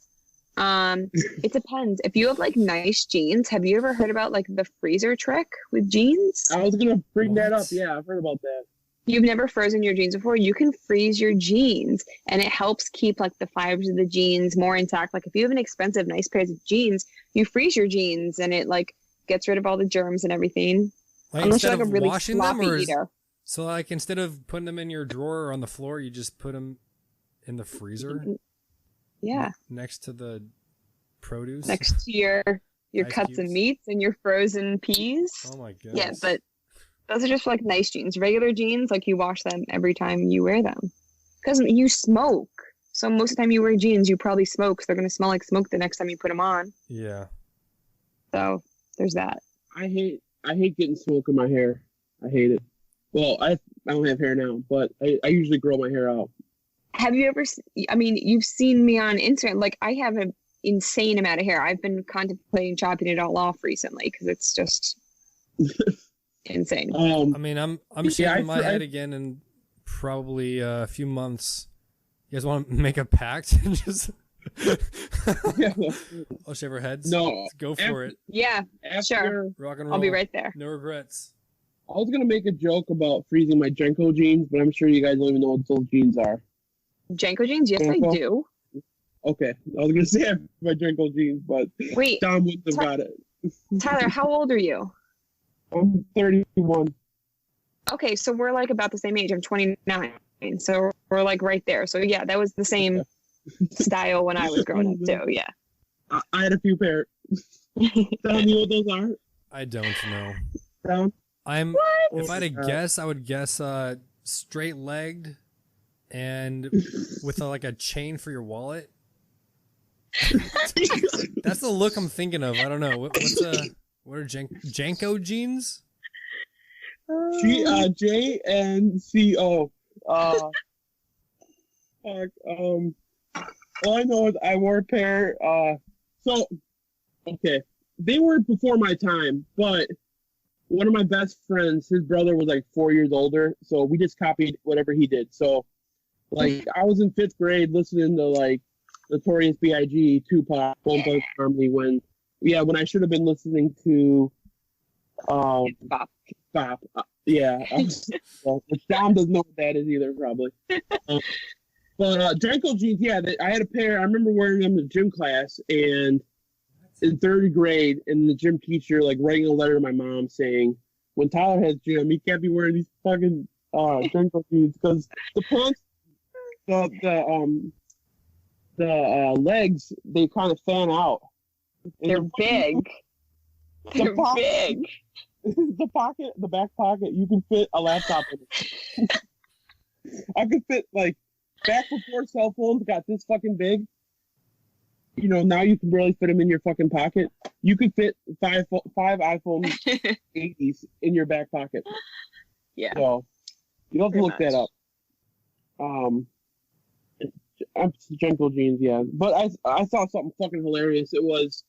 it depends. If you have like nice jeans, have you ever heard about like the freezer trick with jeans? I was going to bring that up. Yeah, I've heard about that. You've never frozen your jeans before? You can freeze your jeans and it helps keep like the fibers of the jeans more intact. Like if you have an expensive, nice pairs of jeans, you freeze your jeans and it like gets rid of all the germs and everything. Like Unless instead you're like of a really washing them, sloppy or eater. so like instead of putting them in your drawer or on the floor, you just put them in the freezer? Yeah. Next to the produce? Next to your Ice cuts cubes. and meats and your frozen peas. Oh my goodness. Yeah, but those are just like nice jeans. Regular jeans, like you wash them every time you wear them. Because you smoke. So most of the time you wear jeans, you probably smoke. So they're going to smell like smoke the next time you put them on. Yeah. So there's that. I hate getting smoke in my hair. I hate it. Well, I don't have hair now, but I usually grow my hair out. Have you ever, I mean, you've seen me on Instagram. Like I have an insane amount of hair. I've been contemplating chopping it all off recently because it's just insane. I mean, I'm shaving my head again in probably a few months. You guys want to make a pact and just I'll shave our heads? No. Let's go for it. Yeah, sure. Rock and roll. I'll be right there. No regrets. I was going to make a joke about freezing my Jenko jeans, but I'm sure you guys don't even know what those jeans are. Jenko jeans? Yes, Jenko? I do. Okay. I was going to say I have my Jenko jeans, but Wait, Tom wouldn't have got it. Tyler, how old are you? I'm 31. Okay, so we're like about the same age. I'm 29. So we're like right there. So yeah, that was the same style when I was growing up too. Yeah. I had a few pairs. Tom, you know what those are? I don't know. Tom? If I had to guess, I would guess straight legged and with like a chain for your wallet. That's the look I'm thinking of. I don't know. What are Janko jeans? JNCO. Fuck. All I know is I wore a pair. Okay, they were before my time, but one of my best friends, his brother was like 4 years older, so we just copied whatever he did. So, like, I was in 5th grade listening to like Notorious B.I.G., Tupac, Bone Thugs Harmony when I should have been listening to Bop. Yeah. Well, Dom doesn't know what that is either, probably. But Janko jeans, yeah, I had a pair. I remember wearing them in gym class, and in 3rd grade, and the gym teacher like writing a letter to my mom saying, when Tyler has gym, he can't be wearing these fucking Janko jeans because the pants, the legs, they kind of fan out. They're big. They're big. The back pocket, you can fit a laptop in it. I could fit like back before cell phones got this fucking big. You know, now you can barely fit them in your fucking pocket. You could fit five iPhone 80s in your back pocket. Yeah. So you'll have to look that up. Gentle jeans, yeah. But I saw something fucking hilarious. It was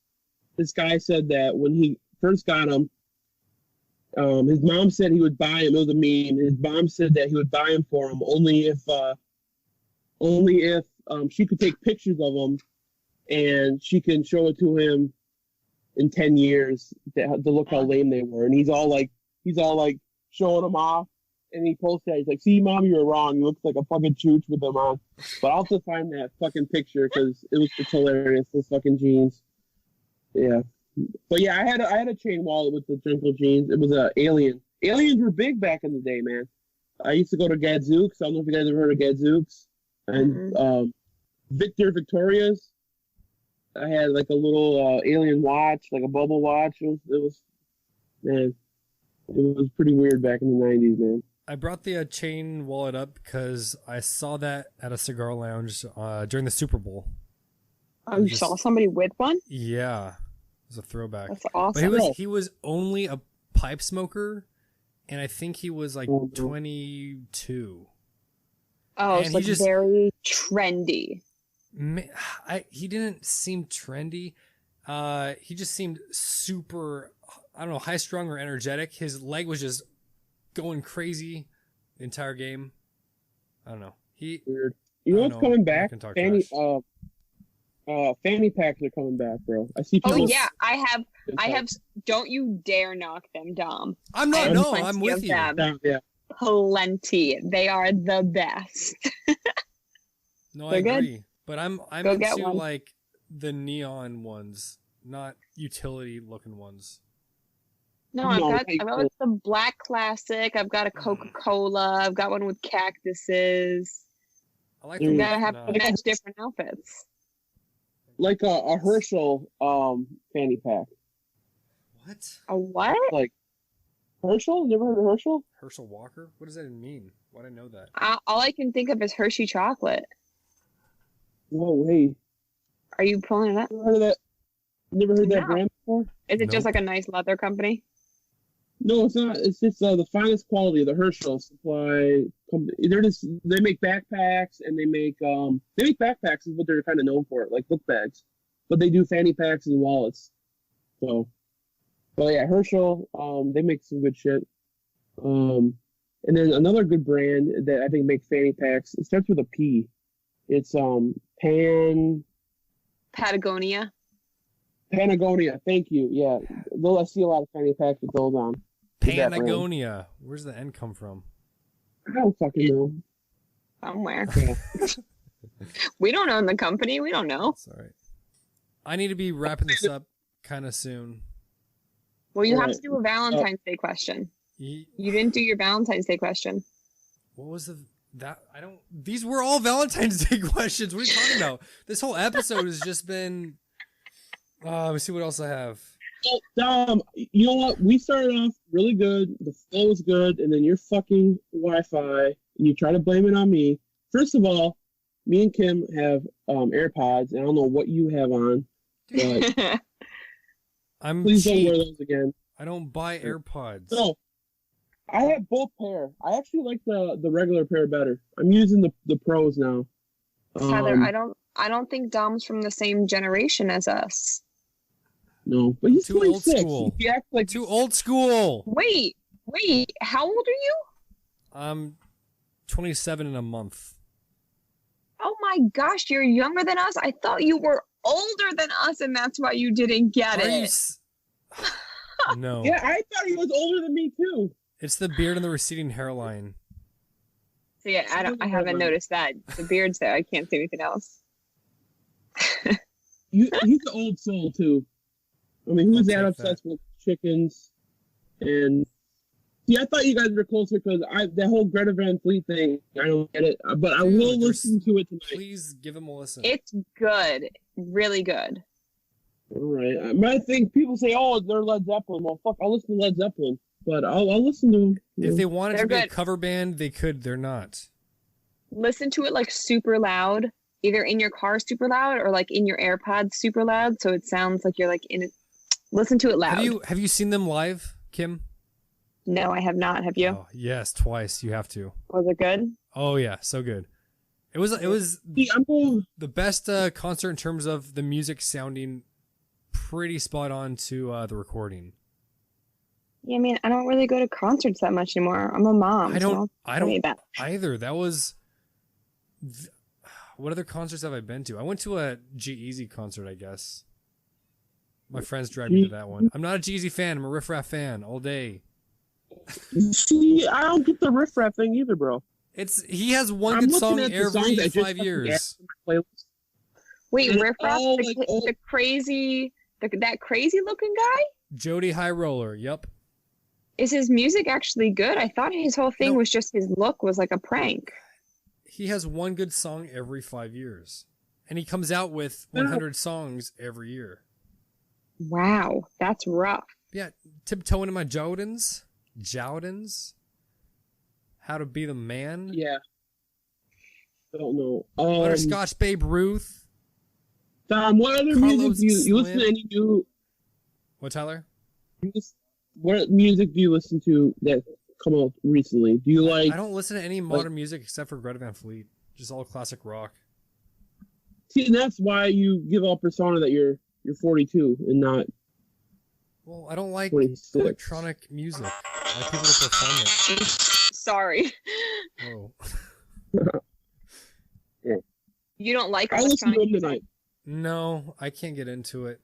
this guy said that when he first got them, his mom said he would buy him. It was a meme. His mom said that he would buy him for him only if she could take pictures of him and she can show it to him in 10 years to look how lame they were. And he's all like showing them off. And he posted that. He's like, "See, Mom, you were wrong. You look like a fucking chooch with them on." But I'll have to find that fucking picture because it's hilarious. Those fucking jeans. Yeah. But yeah, I had a chain wallet with the Jenko jeans. It was a Alien. Aliens were big back in the day, man. I used to go to Gadzooks. I don't know if you guys ever heard of Gadzooks. And Victoria's. I had like a little Alien watch, like a bubble watch. It was pretty weird back in the 90s, man. I brought the chain wallet up because I saw that at a cigar lounge during the Super Bowl. Oh, you saw somebody with one? Yeah. It was a throwback. That's awesome. But he was only a pipe smoker, and I think he was like 22. Oh, and it's like very trendy. He didn't seem trendy. He just seemed super, I don't know, high strung or energetic. His leg was just going crazy the entire game. I don't know. Weird. You know what's coming back? Fanny packs are coming back, bro. I see people. Oh yeah, I have. Don't you dare knock them, Dom. I'm not. No, I'm with you. Yeah. Plenty. They are the best. No, I agree. But I'm into one. like the neon ones, not utility looking ones. No, I've got the Black Classic. I've got a Coca-Cola. I've got one with cactuses. I like. You gotta have to match different outfits. Like a Herschel fanny pack. What? A what? Like Herschel? You ever heard of Herschel? Herschel Walker? What does that even mean? Why do I know that? All I can think of is Hershey chocolate. Whoa, hey. Are you pulling it up? Never heard of that? Never heard that brand before? Is it just like a nice leather company? No, it's not. It's just the finest quality of the Herschel supply company. They make backpacks and they make backpacks is what they're kind of known for, like book bags. But they do fanny packs and wallets. So, but yeah, Herschel, they make some good shit. And then another good brand that I think makes fanny packs. It starts with a P. It's Patagonia. Patagonia, thank you. Yeah, though I see a lot of fanny packs with those on. Patagonia. Where's the N come from? I don't fucking know. Somewhere. We don't own the company. We don't know. Sorry. I need to be wrapping this up kind of soon. Well, you have to do a Valentine's Day question. You didn't do your Valentine's Day question. What was these were all Valentine's Day questions. What are you talking about? This whole episode has just been. Let me see what else I have. Dom, you know what? We started off really good. The flow was good, and then your fucking Wi-Fi, and you try to blame it on me. First of all, me and Kim have AirPods, and I don't know what you have on, but please don't wear those again. I don't buy AirPods. No, I have both pair. I actually like the regular pair better. I'm using the pros now. Tyler, I don't think Dom's from the same generation as us. No, but he's too 26. Old school. He acts like too old school. Wait, how old are you? I'm 27 in a month. Oh my gosh, you're younger than us? I thought you were older than us, and that's why you didn't get it. No. Yeah, I thought he was older than me too. It's the beard and the receding hairline. So yeah, I haven't noticed that. The beard's there. I can't see anything else. He's an old soul too. I mean, who's that obsessed with chickens? And see, I thought you guys were closer because that whole Greta Van Fleet thing, I don't get it. But I will listen to it tonight. Please give him a listen. It's good. Really good. All right. I think people say, oh, they're Led Zeppelin. Well, fuck, I'll listen to Led Zeppelin. But I'll listen to them. If they wanted to be a cover band, they could. They're not. Listen to it like super loud, either in your car super loud or like in your AirPods super loud, so it sounds like you're like in it. Listen to it loud. Have you seen them live, Kim? No, I have not. Have you? Oh, yes, twice. You have to. Was it good? Oh yeah, so good. It was the best concert in terms of the music sounding pretty spot on to the recording. Yeah, I mean, I don't really go to concerts that much anymore. I'm a mom. I don't either. That was. What other concerts have I been to? I went to a G-Eazy concert, I guess. My friends dragged me to that one. I'm not a G-Eazy fan. I'm a Riff Raff fan all day. See, I don't get the Riff Raff thing either, bro. He has one good song every 5 years. Wait, Riff Raff, that crazy looking guy? Jody High Roller. Yep. Is his music actually good? I thought his whole thing was just his look was like a prank. He has one good song every 5 years. And he comes out with 100 songs every year. Wow, that's rough. Yeah, tiptoeing in my Jordans. How to Be the Man. Yeah. I don't know. Butterscotch Babe Ruth. Tom, what other music do you listen to any new... What, Tyler? What music do you listen to that come out recently? Do you like... I don't listen to any modern music except for Greta Van Fleet. Just all classic rock. See, and that's why you give off persona that you're 42 and not. Well, I don't like 26. electronic music. I like people to perform it. Sorry. Whoa. Yeah. You don't like I listen to electronic him music? tonight. No, I can't get into it.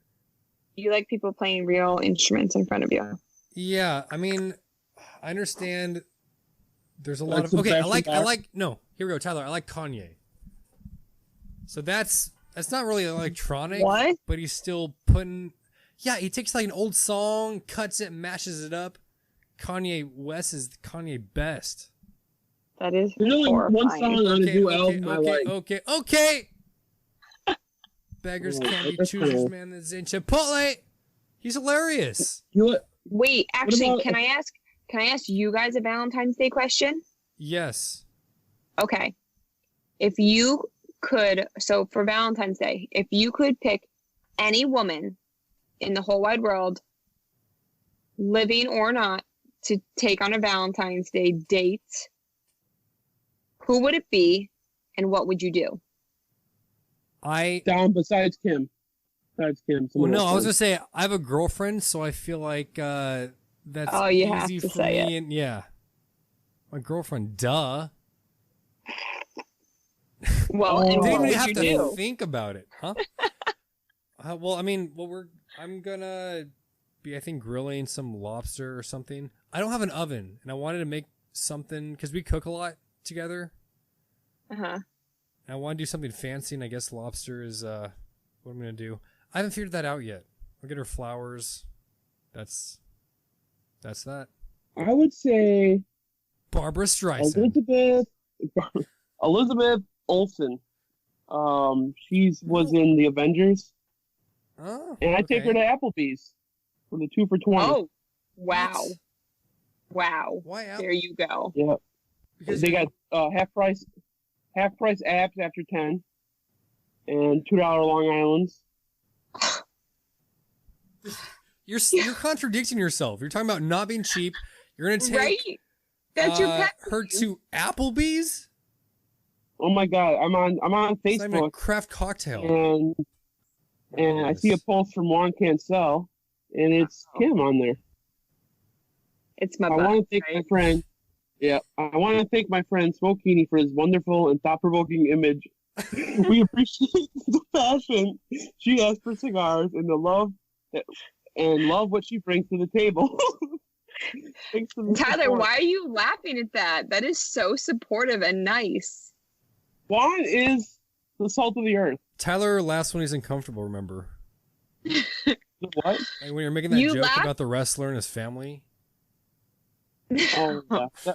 You like people playing real instruments in front of you? Yeah, I mean, I understand. There's a lot of some okay. I fashion like. No, here we go, Tyler. I like Kanye. So that's not really electronic. What? But he's still putting. Yeah, he takes like an old song, cuts it, mashes it up. Kanye West is Kanye best. That is There's only horrifying. one song on the new album I like. Okay. Beggars Oh, can't be that's choosers, cool. man. That's in Chipotle. He's hilarious. You know what? Wait, actually, about- can I ask you guys a Valentine's Day question? Yes. Okay. If you could, so for Valentine's Day, if you could pick any woman in the whole wide world, living or not, to take on a Valentine's Day date, who would it be and what would you do? Down besides Kim. Besides Kim. Well, no, I was gonna say I have a girlfriend, so I feel like that's Oh, you easy have to for say me. And yeah, my girlfriend. Duh. Well, Oh. and Didn't what even would have you to do? think about it, huh? Well, I mean, I'm gonna be, I think, grilling some lobster or something. I don't have an oven, and I wanted to make something because we cook a lot together. Uh-huh. And I want to do something fancy, and I guess lobster is what I'm gonna do. I haven't figured that out yet. I'll get her flowers. That's that. I would say Barbara Streisand. Elizabeth Olsen. She was in the Avengers, Oh, and I take her okay. to Applebee's for the 2 for $20. Oh, wow. What? Wow. Why out? There you go. Yeah, Because they got half price apps after 10, and $2 Long Islands. you're contradicting yourself. You're talking about not being cheap. You're gonna take Right? That's your pet her peeve. to Applebee's. Oh my God, I'm on It's not even a Facebook, craft cocktail. and I see a post from Juan Cancel, and it's Kim on there. It's my I butt. want to thank my friend. Yeah, I want to thank my friend Shmokini for his wonderful and thought-provoking image. We appreciate the passion she has for cigars and the love what she brings to the table. Thanks for the Tyler, support. why are you laughing at that? That is so supportive and nice. Juan is the salt of the earth. Tyler laughs when he's uncomfortable. Remember, The what? like when you're making that You joke laugh? about the wrestler and his family. Oh, yeah.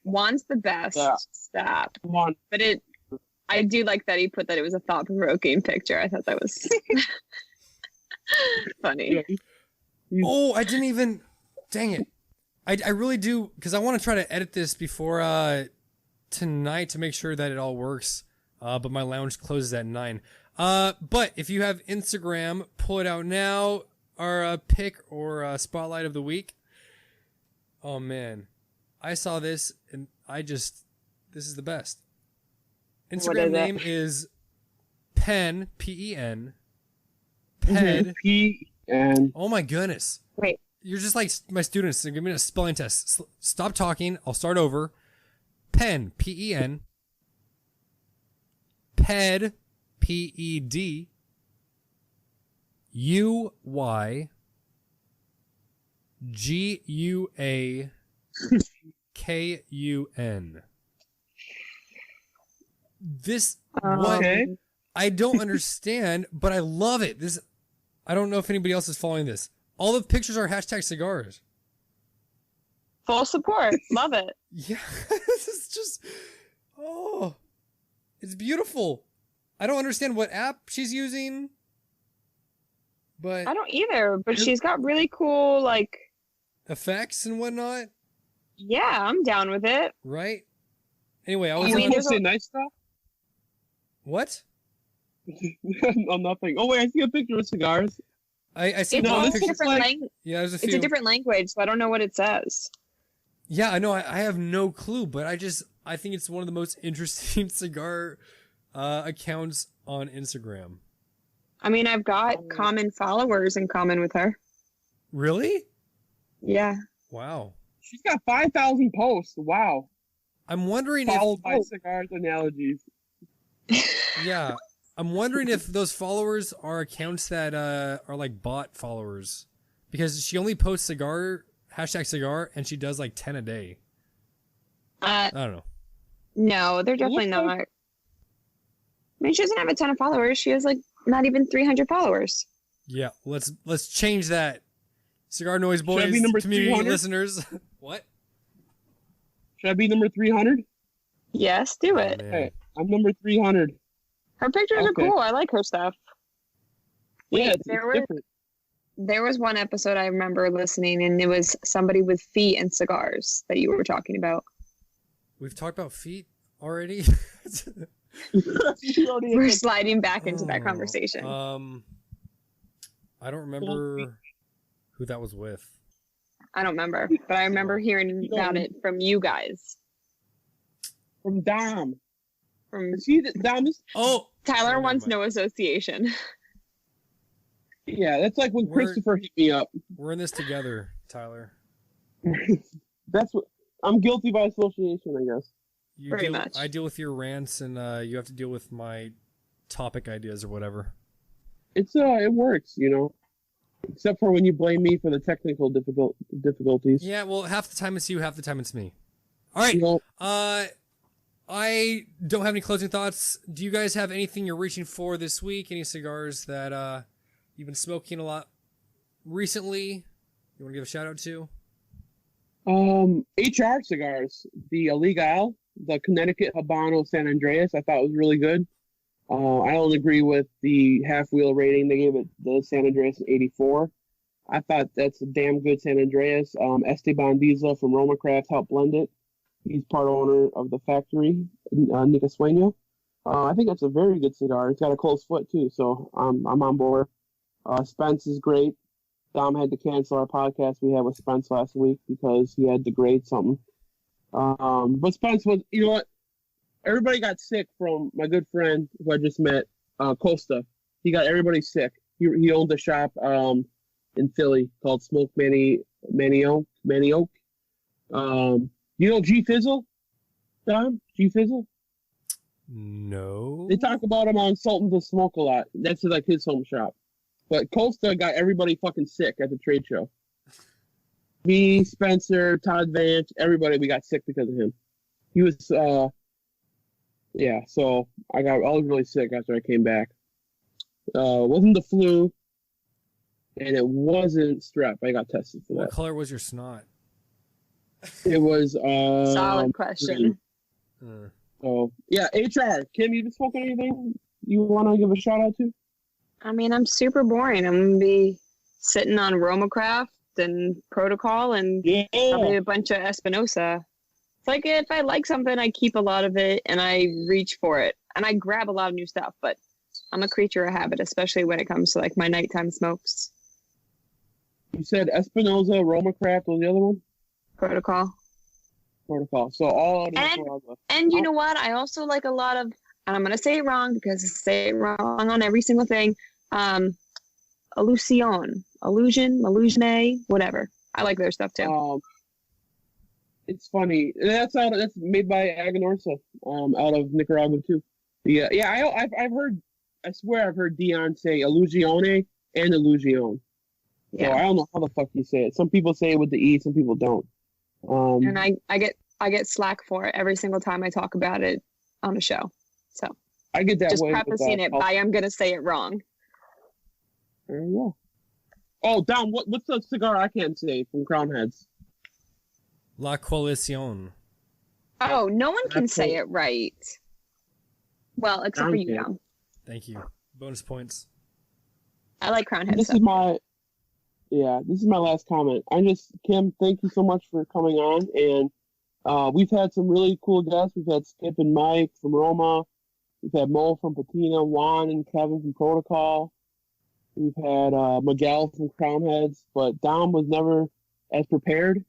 Juan's the best. Yeah. Stop. Juan. But I do like that he put that it was a thought-provoking picture. I thought that was funny. Yeah, Oh, I didn't even. Dang it! I really do, because I want to try to edit this before tonight to make sure that it all works. But my lounge closes at 9. But if you have Instagram, pull it out now. Our pick or spotlight of the week. Oh man, I saw this and this is the best. Instagram name is Pen, P-E-N. Ped. P-N. Oh my goodness. Wait. You're just like my students. Give me a spelling test. Stop talking. I'll start over. Pen, P-E-N. Ped, P-E-D. U-Y. G-U-A-K-U-N. This, what? Okay. I don't understand, but I love it. I don't know if anybody else is following this. All the pictures are hashtag cigars. Full support. Love it. Yeah, this is just, it's beautiful. I don't understand what app she's using, but I don't either, but she's got really cool, like, effects and whatnot, yeah, I'm down with it. right? Anyway, I was You mean, want to there's say a- nice stuff? what? No, nothing. Oh, wait, I see a picture of cigars. I see It's a lot of a pictures. different like- Yeah, there's a few. It's a different language, so I don't know what it says. Yeah, I know. I have no clue, but I think it's one of the most interesting cigar accounts on Instagram? I mean, I've got common followers in common with her. Really? Yeah. Wow. She's got 5,000 posts. Wow. I'm wondering Followed by Cigars Analogies. Yeah. I'm wondering if those followers are accounts that are like bot followers. Because she only posts cigar, #cigar, and she does like 10 a day. I don't know. No, they're definitely not. I mean, she doesn't have a ton of followers. She has like not even 300 followers. Yeah, let's change that. Cigar Noise Boys, number community 300? listeners. What? Should I be number 300? Yes, do it. Hey, I'm number 300. Her pictures are cool. I like her stuff. Yeah, it's different. There was one episode I remember listening, and it was somebody with feet and cigars that you were talking about. We've talked about feet already? We're sliding back into that conversation. I don't remember who that was with. I don't remember, but I remember hearing about it from you guys. From Dom. Dom. Tyler wants no association. Yeah, that's like when Christopher hit me up. We're in this together, Tyler. That's what I'm guilty by association, I guess. Pretty much. I deal with your rants, and you have to deal with my topic ideas or whatever. It works, you know. Except for when you blame me for the technical difficulties. Yeah, well, half the time it's you, half the time it's me. All right. I don't have any closing thoughts. Do you guys have anything you're reaching for this week? Any cigars that you've been smoking a lot recently? You want to give a shout out to? HR cigars, the Legal, the Connecticut Habano San Andreas, I thought was really good. I don't agree with the half wheel rating. They gave it the San Andreas 84. I thought that's a damn good San Andreas. Esteban Diesel from Roma Craft helped blend it. He's part owner of the factory, Nicaraguan. I think that's a very good cigar. It's got a close foot too, so I'm on board. Spence is great. Dom had to cancel our podcast we had with Spence last week because he had to grade something. But Spence was, you know what? Everybody got sick from my good friend who I just met, Costa. He got everybody sick. He owned a shop in Philly called Smoke Manioc. You know G Fizzle? Dom? G Fizzle? No. They talk about him on Sultans of Smoke a lot. That's like his home shop. But Costa got everybody fucking sick at the trade show. Me, Spencer, Todd Vance, everybody, we got sick because of him. He was, yeah, so I was really sick after I came back. It wasn't the flu, and it wasn't strep. I got tested for that. What color was your snot? It was, solid question. Oh, yeah, HR. Kim, you been smoking anything you want to give a shout out to? I mean, I'm super boring. I'm going to be sitting on Roma Craft and Protocol and probably a bunch of Espinosa. It's like if I like something, I keep a lot of it and I reach for it. And I grab a lot of new stuff, but I'm a creature of habit, especially when it comes to like my nighttime smokes. You said Espinosa, Roma Craft, what was the other one? Protocol. So all and you know what? I also like a lot of, and I'm going to say it wrong because I say it wrong on every single thing. Illusion, whatever. I like their stuff too. It's funny. That's made by Aganorsa, out of Nicaragua too. Yeah. I've heard. I swear I've heard Dion say Illusione and Illusion. Yeah. So I don't know how the fuck you say it. Some people say it with the E, some people don't. And I get slack for it every single time I talk about it on the show. So I get that just way. prefacing it by I'm gonna say it wrong. There you go. Oh, Dom, what's the cigar I can't say from Crown Heads? La Coalición. Oh, no one can say it right. Well, except for you, Dom. Thank you. Bonus points. I like Crown Heads. This is my last comment. Kim, thank you so much for coming on. And we've had some really cool guests. We've had Skip and Mike from Roma. We've had Mo from Patina, Juan and Kevin from Protocol. We've had Miguel from Crown Heads. But Dom was never as prepared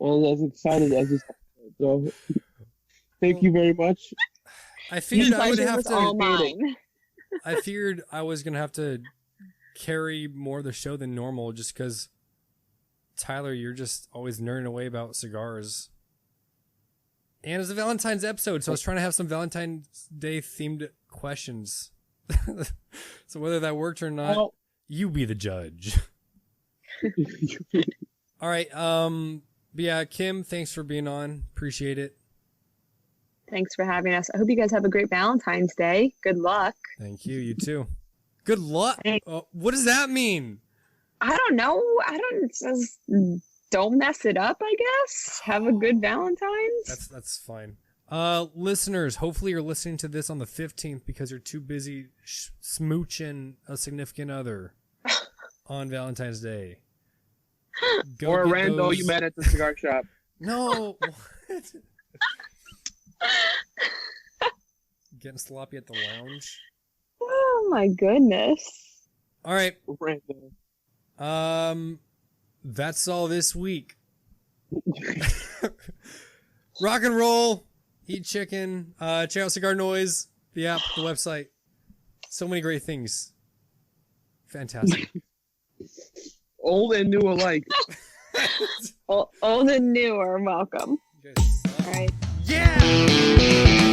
and as excited as this. So thank you very much. I figured I would Pleasure have was all to. mine. I figured I was gonna have to carry more of the show than normal, just because Tyler, you're just always nerding away about cigars. And it's a Valentine's episode, so I was trying to have some Valentine's Day themed questions. So whether that worked or not, you be the judge. All right. But yeah, Kim, thanks for being on. Appreciate it. Thanks for having us. I hope you guys have a great Valentine's Day. Good luck. Thank you. You too. Good luck. What does that mean? I don't know. It says don't mess it up, I guess. Have a good Valentine's. That's fine. Listeners, hopefully you're listening to this on the 15th because you're too busy smooching a significant other on Valentine's Day. Or a rando you met at the cigar shop. No. Getting sloppy at the lounge. Oh my goodness. All right. Rando. That's all this week. Rock and roll. Eat chicken. Check out CigarNoise, the app, the website. So many great things. Fantastic. Old and new alike. Old and new are welcome. All right. Yeah!